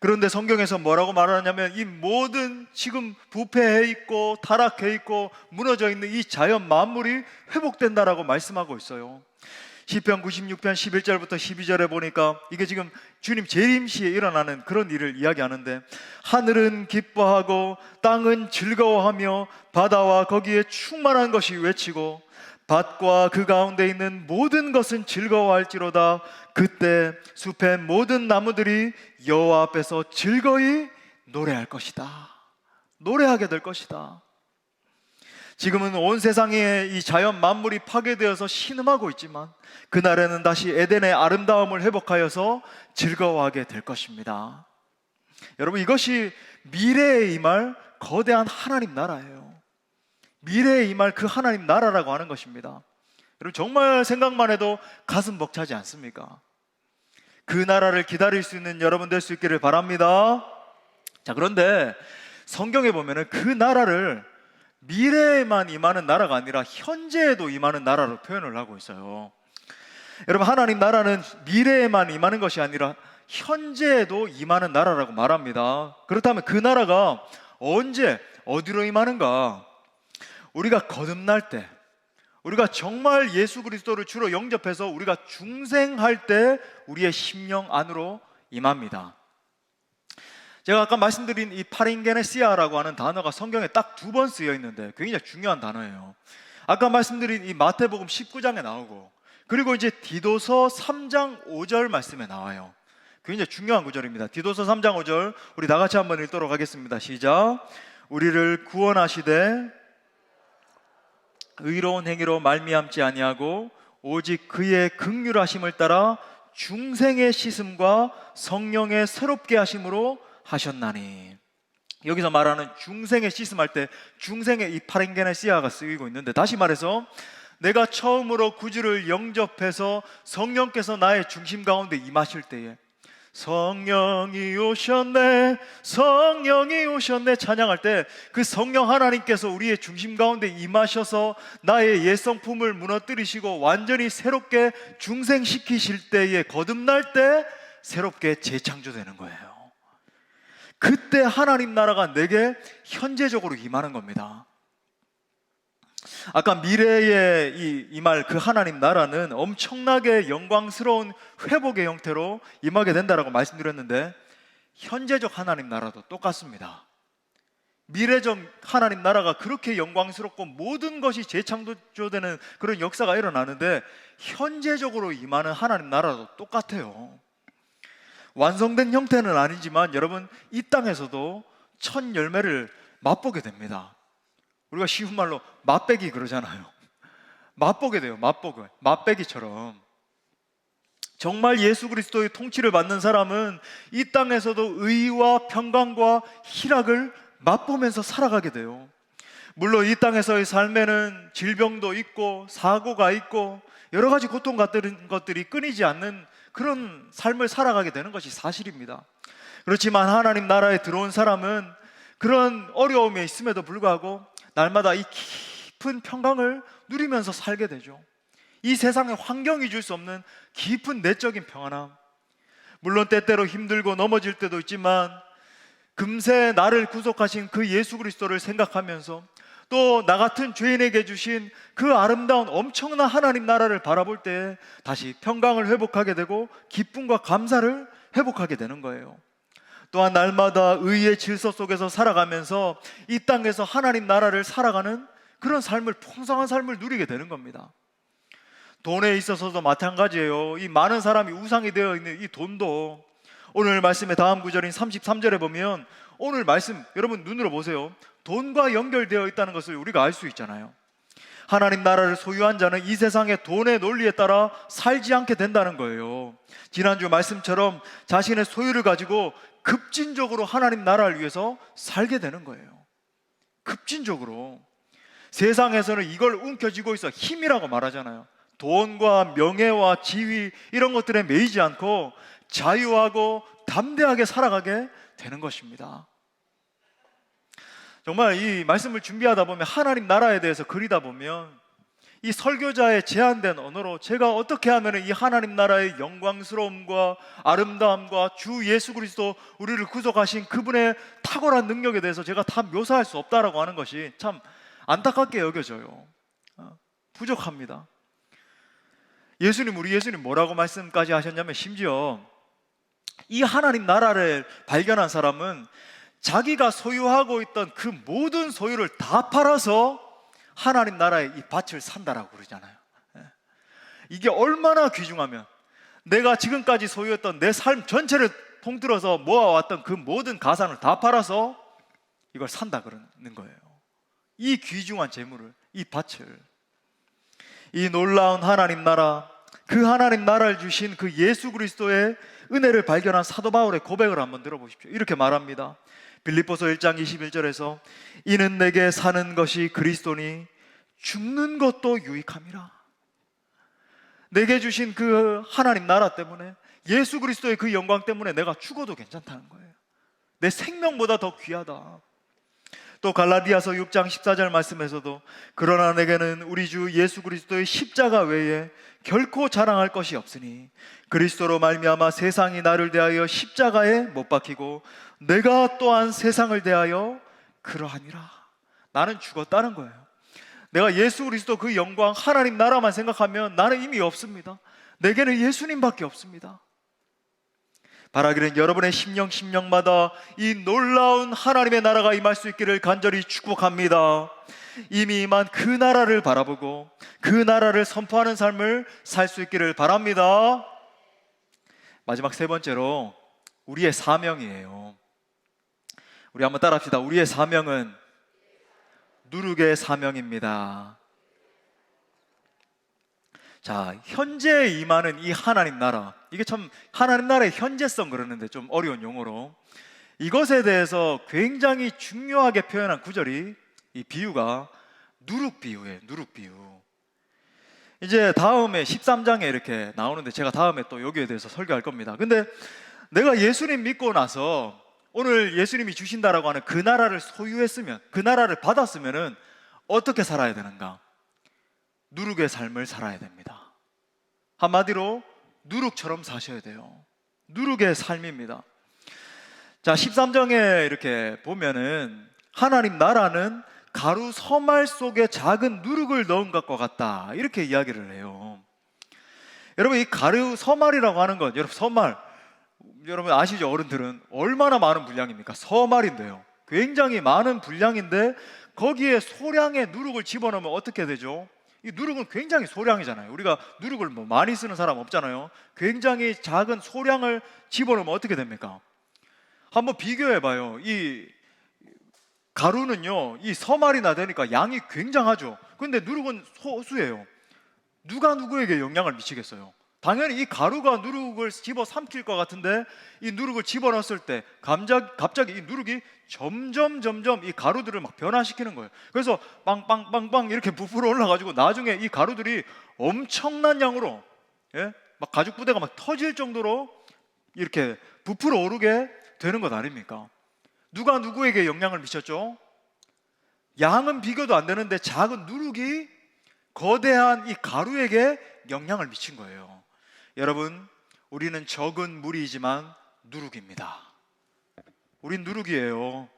그런데 성경에서 뭐라고 말하냐면 이 모든 지금 부패해 있고 타락해 있고 무너져 있는 이 자연 만물이 회복된다라고 말씀하고 있어요. 시편 96편 11절부터 12절에 보니까 이게 지금 주님 재림시에 일어나는 그런 일을 이야기하는데, 하늘은 기뻐하고 땅은 즐거워하며 바다와 거기에 충만한 것이 외치고 밭과 그 가운데 있는 모든 것은 즐거워할지로다. 그때 숲의 모든 나무들이 여호와 앞에서 즐거이 노래할 것이다. 노래하게 될 것이다. 지금은 온 세상에 이 자연 만물이 파괴되어서 신음하고 있지만 그날에는 다시 에덴의 아름다움을 회복하여서 즐거워하게 될 것입니다. 여러분, 이것이 미래에 임할 거대한 하나님 나라예요. 미래에 임할 그 하나님 나라라고 하는 것입니다. 여러분, 정말 생각만 해도 가슴 벅차지 않습니까? 그 나라를 기다릴 수 있는 여러분 될 수 있기를 바랍니다. 자, 그런데 성경에 보면은 그 나라를 미래에만 임하는 나라가 아니라 현재에도 임하는 나라로 표현을 하고 있어요. 여러분, 하나님 나라는 미래에만 임하는 것이 아니라 현재에도 임하는 나라라고 말합니다. 그렇다면 그 나라가 언제 어디로 임하는가? 우리가 거듭날 때, 우리가 정말 예수 그리스도를 주로 영접해서 우리가 중생할 때 우리의 심령 안으로 임합니다. 제가 아까 말씀드린 이 파링게네시아라고 하는 단어가 성경에 딱 2번 쓰여 있는데 굉장히 중요한 단어예요. 아까 말씀드린 이 마태복음 19장에 나오고, 그리고 이제 디도서 3장 5절 말씀에 나와요. 굉장히 중요한 구절입니다. 디도서 3장 5절 우리 다 같이 한번 읽도록 하겠습니다. 시작. 우리를 구원하시되 의로운 행위로 말미암지 아니하고 오직 그의 긍휼하심을 따라 중생의 씻음과 성령의 새롭게 하심으로 하셨나니. 여기서 말하는 중생의 씻음할 때 중생의 이 파랭게네시아가 쓰이고 있는데, 다시 말해서 내가 처음으로 구주를 영접해서 성령께서 나의 중심 가운데 임하실 때에 성령이 오셨네, 성령이 오셨네 찬양할 때 그 성령 하나님께서 우리의 중심 가운데 임하셔서 나의 옛 성품을 무너뜨리시고 완전히 새롭게 중생시키실 때에, 거듭날 때 새롭게 재창조되는 거예요. 그때 하나님 나라가 내게 현재적으로 임하는 겁니다. 아까 미래에 임할 그 하나님 나라는 엄청나게 영광스러운 회복의 형태로 임하게 된다라고 말씀드렸는데, 현재적 하나님 나라도 똑같습니다. 미래적 하나님 나라가 그렇게 영광스럽고 모든 것이 재창조되는 그런 역사가 일어나는데, 현재적으로 임하는 하나님 나라도 똑같아요. 완성된 형태는 아니지만 여러분, 이 땅에서도 첫 열매를 맛보게 됩니다. 우리가 쉬운 말로 맛배기 그러잖아요. 맛보게 돼요. 맛배기처럼. 정말 예수 그리스도의 통치를 받는 사람은 이 땅에서도 의와 평강과 희락을 맛보면서 살아가게 돼요. 물론 이 땅에서의 삶에는 질병도 있고 사고가 있고 여러 가지 고통 같은 것들이 끊이지 않는 그런 삶을 살아가게 되는 것이 사실입니다. 그렇지만 하나님 나라에 들어온 사람은 그런 어려움에 있음에도 불구하고 날마다 이 깊은 평강을 누리면서 살게 되죠. 이 세상의 환경이 줄 수 없는 깊은 내적인 평안함. 물론 때때로 힘들고 넘어질 때도 있지만 금세 나를 구속하신 그 예수 그리스도를 생각하면서 또 나 같은 죄인에게 주신 그 아름다운 엄청난 하나님 나라를 바라볼 때 다시 평강을 회복하게 되고 기쁨과 감사를 회복하게 되는 거예요. 또한 날마다 의의 질서 속에서 살아가면서 이 땅에서 하나님 나라를 살아가는 그런 삶을, 풍성한 삶을 누리게 되는 겁니다. 돈에 있어서도 마찬가지예요. 이 많은 사람이 우상이 되어 있는 이 돈도 오늘 말씀의 다음 구절인 33절에 보면, 오늘 말씀 여러분 눈으로 보세요. 돈과 연결되어 있다는 것을 우리가 알 수 있잖아요. 하나님 나라를 소유한 자는 이 세상의 돈의 논리에 따라 살지 않게 된다는 거예요. 지난주 말씀처럼 자신의 소유를 가지고 급진적으로 하나님 나라를 위해서 살게 되는 거예요. 급진적으로. 세상에서는 이걸 움켜쥐고 있어 힘이라고 말하잖아요. 돈과 명예와 지위 이런 것들에 매이지 않고 자유하고 담대하게 살아가게 되는 것입니다. 정말 이 말씀을 준비하다 보면, 하나님 나라에 대해서 그리다 보면 이 설교자의 제한된 언어로 제가 어떻게 하면 이 하나님 나라의 영광스러움과 아름다움과 주 예수 그리스도 우리를 구속하신 그분의 탁월한 능력에 대해서 제가 다 묘사할 수 없다라고 하는 것이 참 안타깝게 여겨져요. 부족합니다. 우리 예수님 뭐라고 말씀까지 하셨냐면, 심지어 이 하나님 나라를 발견한 사람은 자기가 소유하고 있던 그 모든 소유를 다 팔아서 하나님 나라의 이 밭을 산다라고 그러잖아요. 이게 얼마나 귀중하면, 내가 지금까지 소유했던 내 삶 전체를 통틀어서 모아왔던 그 모든 가산을 다 팔아서 이걸 산다 그러는 거예요. 이 귀중한 재물을, 이 밭을. 이 놀라운 하나님 나라, 그 하나님 나라를 주신 그 예수 그리스도의 은혜를 발견한 사도 바울의 고백을 한번 들어보십시오. 이렇게 말합니다. 빌립보서 1장 21절에서 이는 내게 사는 것이 그리스도니 죽는 것도 유익함이라. 내게 주신 그 하나님 나라 때문에, 예수 그리스도의 그 영광 때문에 내가 죽어도 괜찮다는 거예요. 내 생명보다 더 귀하다. 또 갈라디아서 6장 14절 말씀에서도 그러나 내게는 우리 주 예수 그리스도의 십자가 외에 결코 자랑할 것이 없으니 그리스도로 말미암아 세상이 나를 대하여 십자가에 못 박히고 내가 또한 세상을 대하여 그러하니라. 나는 죽었다는 거예요. 내가 예수 그리스도 그 영광, 하나님 나라만 생각하면 나는 이미 없습니다. 내게는 예수님밖에 없습니다. 바라기는 여러분의 심령마다 이 놀라운 하나님의 나라가 임할 수 있기를 간절히 축복합니다. 이미 임한 그 나라를 바라보고 그 나라를 선포하는 삶을 살 수 있기를 바랍니다. 마지막 세 번째로 우리의 사명이에요. 우리 한번 따라합시다. 우리의 사명은 누룩의 사명입니다. 자, 현재에 임하는 이 하나님 나라, 이게 참 하나님 나라의 현재성 그러는데 좀 어려운 용어로, 이것에 대해서 굉장히 중요하게 표현한 구절이 이 비유가 누룩 비유예요. 누룩 비유. 이제 다음에 13장에 이렇게 나오는데 제가 다음에 또 여기에 대해서 설교할 겁니다. 근데 내가 예수님 믿고 나서 오늘 예수님이 주신다라고 하는 그 나라를 소유했으면, 그 나라를 받았으면은 어떻게 살아야 되는가? 누룩의 삶을 살아야 됩니다. 한마디로 누룩처럼 사셔야 돼요. 누룩의 삶입니다. 자, 13장에 이렇게 보면은 하나님 나라는 가루 서말 속에 작은 누룩을 넣은 것과 같다, 이렇게 이야기를 해요. 여러분, 이 가루 서말이라고 하는 건, 여러분 서말 여러분 아시죠? 어른들은 얼마나 많은 분량입니까? 서말인데요, 굉장히 많은 분량인데 거기에 소량의 누룩을 집어넣으면 어떻게 되죠? 이 누룩은 굉장히 소량이잖아요. 우리가 누룩을 뭐 많이 쓰는 사람 없잖아요. 굉장히 작은 소량을 집어넣으면 어떻게 됩니까? 한번 비교해봐요. 이 가루는요, 이 서말이나 되니까 양이 굉장하죠. 근데 누룩은 소수예요. 누가 누구에게 영향을 미치겠어요? 당연히 이 가루가 누룩을 집어 삼킬 것 같은데, 이 누룩을 집어넣었을 때 갑자기 이 누룩이 점점 이 가루들을 막 변화시키는 거예요. 그래서 빵빵빵빵 이렇게 부풀어 올라가지고 나중에 이 가루들이 엄청난 양으로, 막 가죽 부대가 막 터질 정도로 이렇게 부풀어 오르게 되는 것 아닙니까? 누가 누구에게 영향을 미쳤죠? 양은 비교도 안 되는데 작은 누룩이 거대한 이 가루에게 영향을 미친 거예요. 여러분, 우리는 적은 무리이지만 누룩입니다. 우린 누룩이에요.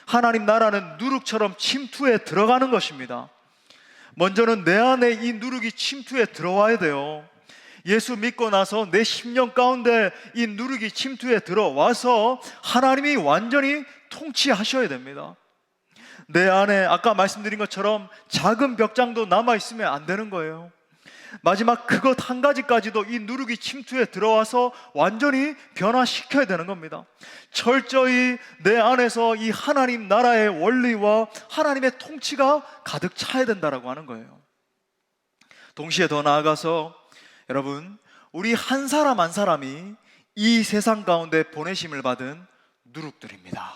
하나님 나라는 누룩처럼 침투에 들어가는 것입니다. 먼저는 내 안에 이 누룩이 침투에 들어와야 돼요. 예수 믿고 나서 내 심령 가운데 이 누룩이 침투에 들어와서 하나님이 완전히 통치하셔야 됩니다. 내 안에 아까 말씀드린 것처럼 작은 벽장도 남아있으면 안 되는 거예요. 마지막 그것 한 가지까지도 이 누룩이 침투에 들어와서 완전히 변화시켜야 되는 겁니다. 철저히 내 안에서 이 하나님 나라의 원리와 하나님의 통치가 가득 차야 된다라고 하는 거예요. 동시에 더 나아가서 여러분, 우리 한 사람 한 사람이 이 세상 가운데 보내심을 받은 누룩들입니다.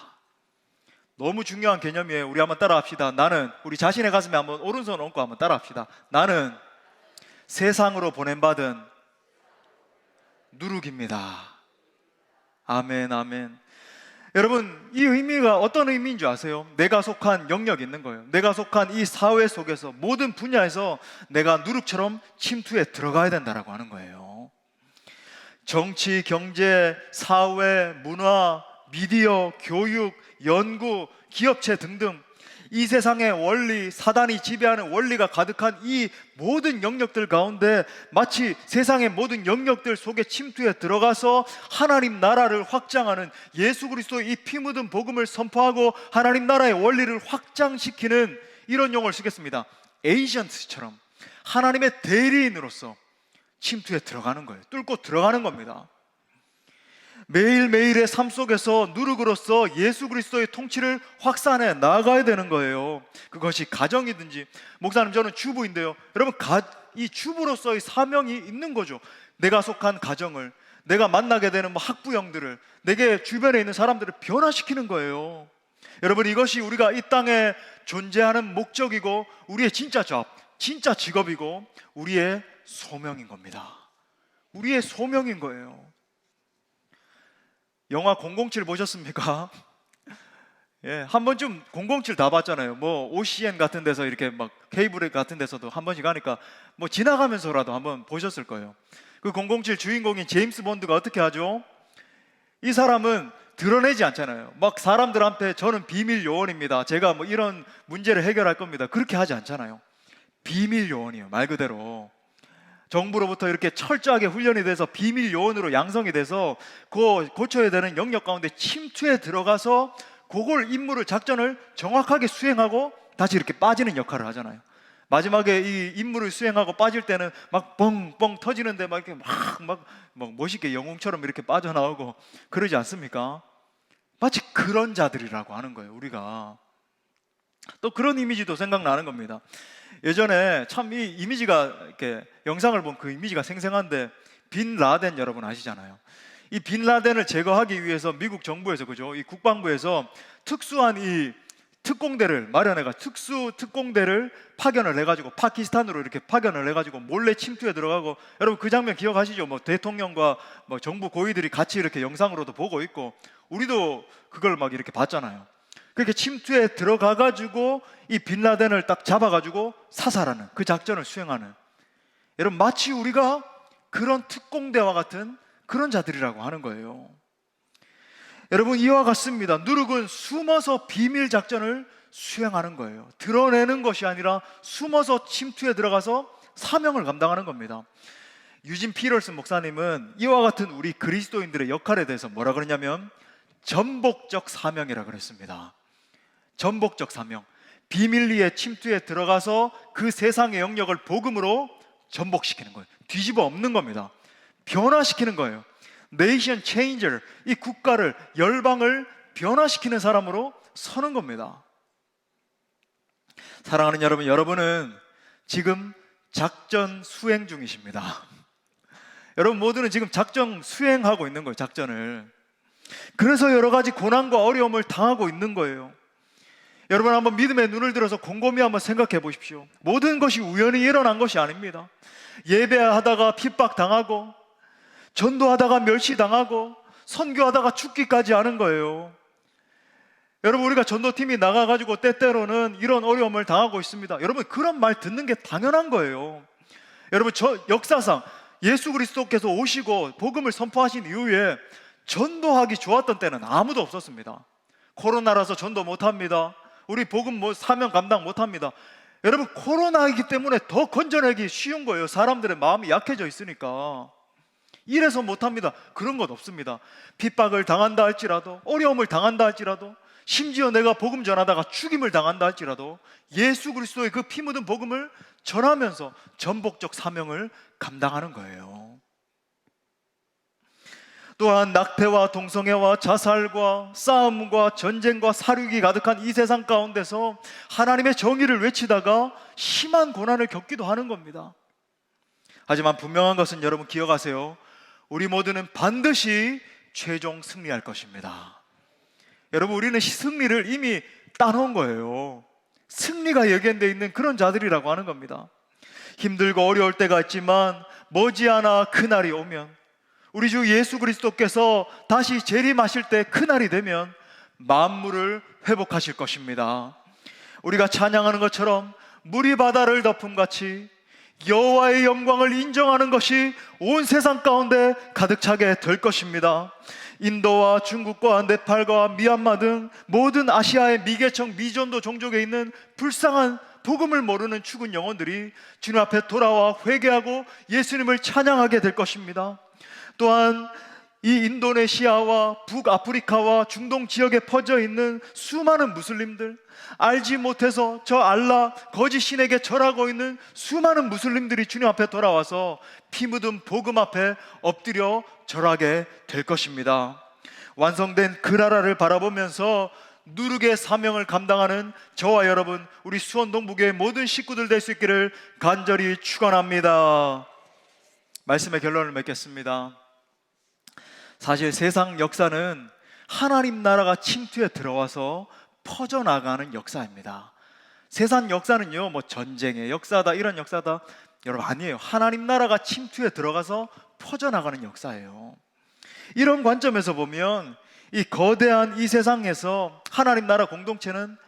너무 중요한 개념이에요. 우리 한번 따라합시다. 나는, 우리 자신의 가슴에 한번 오른손 얹고 한번 따라합시다. 나는 세상으로 보냄받은 누룩입니다. 아멘, 아멘. 여러분, 이 의미가 어떤 의미인 줄 아세요? 내가 속한 영역이 있는 거예요. 내가 속한 이 사회 속에서 모든 분야에서 내가 누룩처럼 침투에 들어가야 된다라고 하는 거예요. 정치, 경제, 사회, 문화, 미디어, 교육, 연구, 기업체 등등 이 세상의 원리, 사단이 지배하는 원리가 가득한 이 모든 영역들 가운데 마치 세상의 모든 영역들 속에 침투해 들어가서 하나님 나라를 확장하는, 예수 그리스도의 이 피 묻은 복음을 선포하고 하나님 나라의 원리를 확장시키는 이런 용어를 쓰겠습니다. 에이전트처럼 하나님의 대리인으로서 침투해 들어가는 거예요. 뚫고 들어가는 겁니다. 매일매일의 삶 속에서 누룩으로서 예수 그리스도의 통치를 확산해 나가야 되는 거예요. 그것이 가정이든지, 목사님 저는 주부인데요, 여러분 이 주부로서의 사명이 있는 거죠. 내가 속한 가정을, 내가 만나게 되는 학부형들을, 내게 주변에 있는 사람들을 변화시키는 거예요. 여러분, 이것이 우리가 이 땅에 존재하는 목적이고 우리의 진짜 잡, 진짜 직업이고 우리의 소명인 겁니다. 우리의 소명인 거예요. 영화 007 보셨습니까? 예, 한 번쯤 007 다 봤잖아요. 뭐 OCN 같은 데서 이렇게 막 케이블 같은 데서도 한 번씩 하니까 뭐 지나가면서라도 한번 보셨을 거예요. 그 007 주인공인 제임스 본드가 어떻게 하죠? 이 사람은 드러내지 않잖아요. 막 사람들한테 저는 비밀 요원입니다, 제가 뭐 이런 문제를 해결할 겁니다, 그렇게 하지 않잖아요. 비밀 요원이에요. 말 그대로 정부로부터 이렇게 철저하게 훈련이 돼서 비밀 요원으로 양성이 돼서 그 고쳐야 되는 영역 가운데 침투에 들어가서 그걸 임무를, 작전을 정확하게 수행하고 다시 이렇게 빠지는 역할을 하잖아요. 마지막에 이 임무를 수행하고 빠질 때는 막 뻥뻥 터지는데 막 이렇게 막 멋있게 영웅처럼 이렇게 빠져나오고 그러지 않습니까? 마치 그런 자들이라고 하는 거예요. 우리가 또 그런 이미지도 생각나는 겁니다. 예전에 참 이 이미지가, 이렇게 영상을 보면 그 이미지가 생생한데, 빈 라덴 여러분 아시잖아요. 이 빈 라덴을 제거하기 위해서 미국 정부에서, 그죠, 이 국방부에서 특수한 이 특공대를 마련해가 특수 특공대를 파견을 해가지고 파키스탄으로 이렇게 파견을 해가지고 몰래 침투해 들어가고, 여러분 그 장면 기억하시죠? 뭐 대통령과 뭐 정부 고위들이 같이 이렇게 영상으로도 보고 있고, 우리도 그걸 막 이렇게 봤잖아요. 그렇게 침투에 들어가가지고 이 빈라덴을 딱 잡아가지고 사살하는 그 작전을 수행하는, 여러분 마치 우리가 그런 특공대와 같은 그런 자들이라고 하는 거예요. 여러분 이와 같습니다. 누룩은 숨어서 비밀 작전을 수행하는 거예요. 드러내는 것이 아니라 숨어서 침투에 들어가서 사명을 감당하는 겁니다. 유진 피럴슨 목사님은 이와 같은 우리 그리스도인들의 역할에 대해서 뭐라 그러냐면 전복적 사명이라 그랬습니다. 전복적 사명, 비밀리에 침투에 들어가서 그 세상의 영역을 복음으로 전복시키는 거예요. 뒤집어 엎는 겁니다. 변화시키는 거예요. 네이션 체인저, 이 국가를, 열방을 변화시키는 사람으로 서는 겁니다. 사랑하는 여러분, 여러분은 지금 작전 수행 중이십니다. 여러분 모두는 지금 작전 수행하고 있는 거예요. 작전을. 그래서 여러 가지 고난과 어려움을 당하고 있는 거예요. 여러분 한번 믿음의 눈을 들어서 곰곰이 한번 생각해 보십시오. 모든 것이 우연히 일어난 것이 아닙니다. 예배하다가 핍박당하고, 전도하다가 멸시당하고, 선교하다가 죽기까지 하는 거예요. 여러분 우리가 전도팀이 나가가지고 때때로는 이런 어려움을 당하고 있습니다. 여러분 그런 말 듣는 게 당연한 거예요. 여러분 역사상 예수 그리스도께서 오시고 복음을 선포하신 이후에 전도하기 좋았던 때는 아무도 없었습니다. 코로나라서 전도 못합니다, 우리 복음 사명 감당 못합니다. 여러분 코로나이기 때문에 더 건져내기 쉬운 거예요. 사람들의 마음이 약해져 있으니까. 이래서 못합니다, 그런 것 없습니다. 핍박을 당한다 할지라도, 어려움을 당한다 할지라도, 심지어 내가 복음 전하다가 죽임을 당한다 할지라도 예수 그리스도의 그 피 묻은 복음을 전하면서 전복적 사명을 감당하는 거예요. 또한 낙태와 동성애와 자살과 싸움과 전쟁과 살육이 가득한 이 세상 가운데서 하나님의 정의를 외치다가 심한 고난을 겪기도 하는 겁니다. 하지만 분명한 것은 여러분 기억하세요. 우리 모두는 반드시 최종 승리할 것입니다. 여러분 우리는 승리를 이미 따놓은 거예요. 승리가 예견되어 있는 그런 자들이라고 하는 겁니다. 힘들고 어려울 때가 있지만 머지않아 그날이 오면, 우리 주 예수 그리스도께서 다시 재림하실 때 그날이 되면 만물을 회복하실 것입니다. 우리가 찬양하는 것처럼 물이 바다를 덮음같이 여호와의 영광을 인정하는 것이 온 세상 가운데 가득 차게 될 것입니다. 인도와 중국과 네팔과 미얀마 등 모든 아시아의 미개척 미전도 종족에 있는 불쌍한 복음을 모르는 죽은 영혼들이 주님 앞에 돌아와 회개하고 예수님을 찬양하게 될 것입니다. 또한 이 인도네시아와 북아프리카와 중동 지역에 퍼져 있는 수많은 무슬림들, 알지 못해서 저 알라 거짓 신에게 절하고 있는 수많은 무슬림들이 주님 앞에 돌아와서 피 묻은 복음 앞에 엎드려 절하게 될 것입니다. 완성된 그 나라를 바라보면서 누르게 사명을 감당하는 저와 여러분, 우리 수원동부교회 모든 식구들 될 수 있기를 간절히 축원합니다. 말씀의 결론을 맺겠습니다. 사실 세상 역사는 하나님 나라가 침투에 들어와서 퍼져나가는 역사입니다. 세상 역사는요, 뭐 전쟁의 역사다, 이런 역사다, 여러분 아니에요. 하나님 나라가 침투에 들어가서 퍼져나가는 역사예요. 이런 관점에서 보면 이 거대한 이 세상에서 하나님 나라 공동체는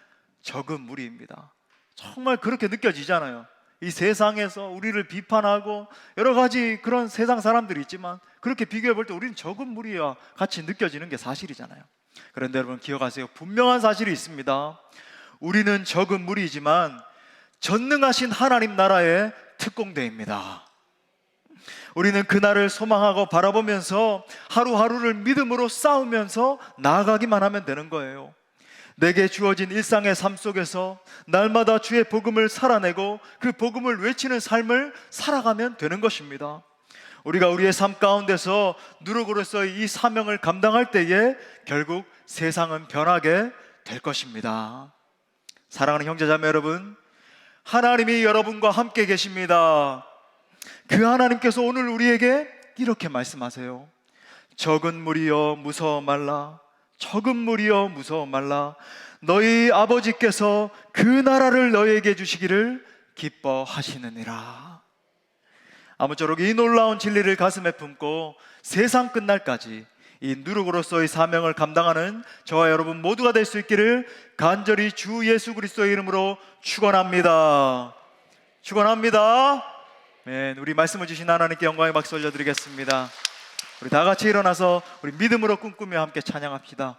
적은 무리입니다. 정말 그렇게 느껴지잖아요. 이 세상에서 우리를 비판하고 여러 가지 그런 세상 사람들이 있지만 그렇게 비교해 볼 때 우리는 적은 무리와 같이 느껴지는 게 사실이잖아요. 그런데 여러분 기억하세요. 분명한 사실이 있습니다. 우리는 적은 무리이지만 전능하신 하나님 나라의 특공대입니다. 우리는 그날을 소망하고 바라보면서 하루하루를 믿음으로 싸우면서 나아가기만 하면 되는 거예요. 내게 주어진 일상의 삶 속에서 날마다 주의 복음을 살아내고 그 복음을 외치는 삶을 살아가면 되는 것입니다. 우리가 우리의 삶 가운데서 누룩으로서의 이 사명을 감당할 때에 결국 세상은 변하게 될 것입니다. 사랑하는 형제자매 여러분, 하나님이 여러분과 함께 계십니다. 그 하나님께서 오늘 우리에게 이렇게 말씀하세요. 적은 무리여 무서워 말라. 적은 무리여 무서워 말라. 너희 아버지께서 그 나라를 너희에게 주시기를 기뻐하시느니라. 아무쪼록 이 놀라운 진리를 가슴에 품고 세상 끝날까지 이 누룩으로서의 사명을 감당하는 저와 여러분 모두가 될 수 있기를 간절히 주 예수 그리스도의 이름으로 축원합니다. 축원합니다. 우리 말씀을 주신 하나님께 영광의 박수 올려드리겠습니다. 우리 다 같이 일어나서 우리 믿음으로 꿈꾸며 함께 찬양합시다.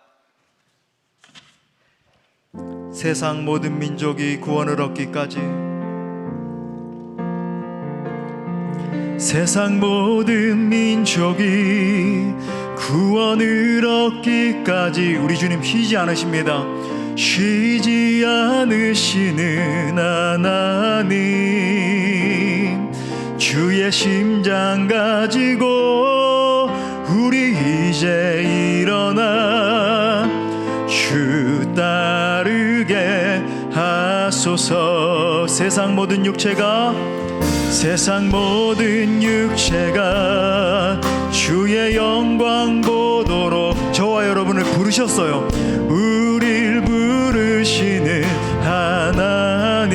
세상 모든 민족이 구원을 얻기까지, 세상 모든 민족이 구원을 얻기까지 우리 주님 쉬지 않으십니다. 쉬지 않으시는 하나님, 주의 심장 가지고 우리 이제 일어나 주 따르게 하소서. 세상 모든 육체가 주의 영광 보도록 저와 여러분을 부르셨어요. 우릴 부르시는 하나님,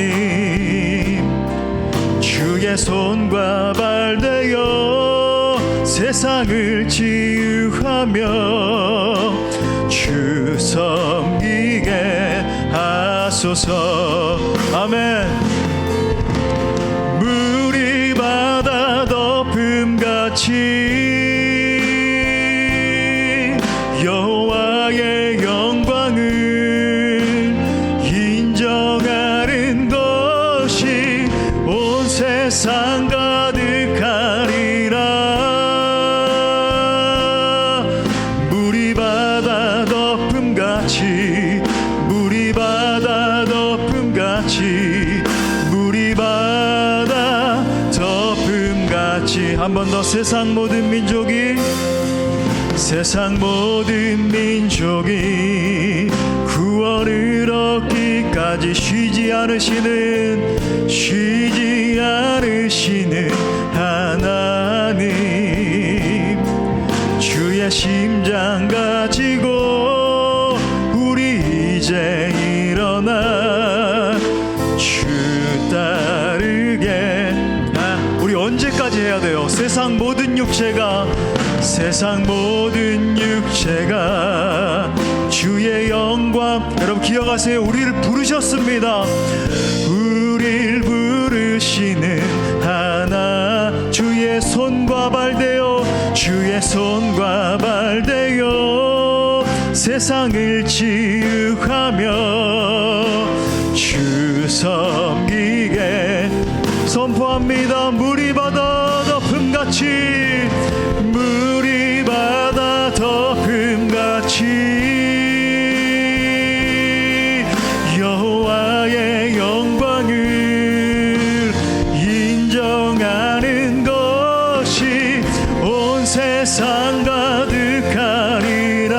주의 손과 발 되어 세상을 치유하며 주 섬기게 하소서. 아멘. 물이 바다 덮음같이 여호와의 영광을 인정하는 것이 온 세상 가득하리라. 물이 바다 덮음같이, 물이 바다 덮음같이, 물이 바다 덮음같이. 한 번 더. 세상 모든 민족이 구원을 얻기까지 쉬지 않으시는 하나님, 주의 심장 가지고 우리 이제 일어나 주 따르게. 우리 언제까지 해야 돼요? 세상 모든 육체가 주의 영 영광. 여러분 기억하세요. 우리를 부르셨습니다. 우리를 부르시는 하나, 주의 손과 발대요, 주의 손과 발대요, 세상을 치유하며 주 섬기게 선포합니다. 물이 바다 덮음같이, 물이 바다 덮음같이 여호와의 영광을 인정하는 것이 온 세상 가득하리라.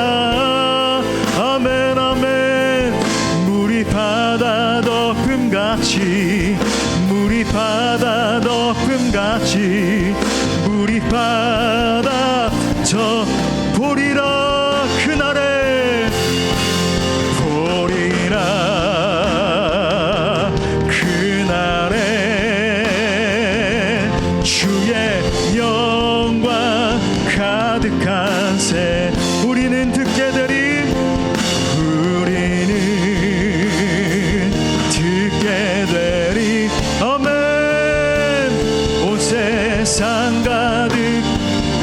아멘 아멘. 물이 바다 덮음같이, 물이 바다 덮음같이, 물이 바다 보리라. 그날에 보리라. 그날에 주의 영광 가득한 새 우리는 듣게 되리. 우리는 듣게 되리. 아멘. 온 세상 가득.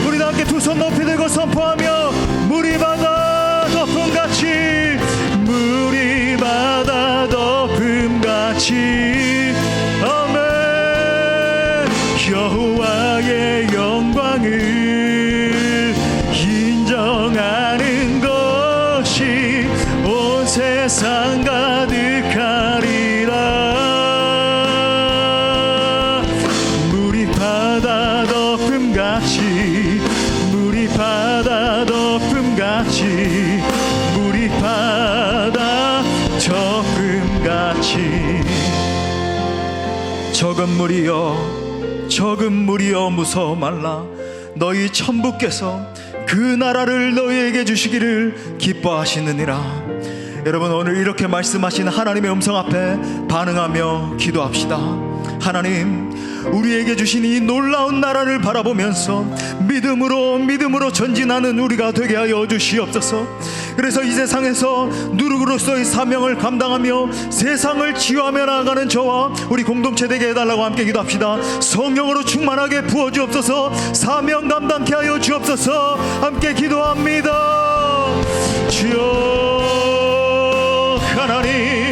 우리 다 함께 두 손 높이 들고 선포하며 물이 바다 덮음같이, 물이 바다 덮음같이. 아멘. 여호와의 영광을 인정하는 것이 온 세상 가득하리라. 물이 바다 덮음같이, 물이 바다 덮음같이, 물이 바다 덮음같이. 적은 물이여, 적은 물이여 무서워 말라. 너희 천부께서 그 나라를 너희에게 주시기를 기뻐하시느니라. 여러분 오늘 이렇게 말씀하신 하나님의 음성 앞에 반응하며 기도합시다. 하나님, 우리에게 주신 이 놀라운 나라를 바라보면서 믿음으로 전진하는 우리가 되게 하여 주시옵소서. 그래서 이 세상에서 누룩으로서의 사명을 감당하며 세상을 치유하며 나아가는 저와 우리 공동체 되게 해달라고 함께 기도합시다. 성령으로 충만하게 부어주옵소서. 사명 감당케 하여 주옵소서. 함께 기도합니다. 주여 하나님,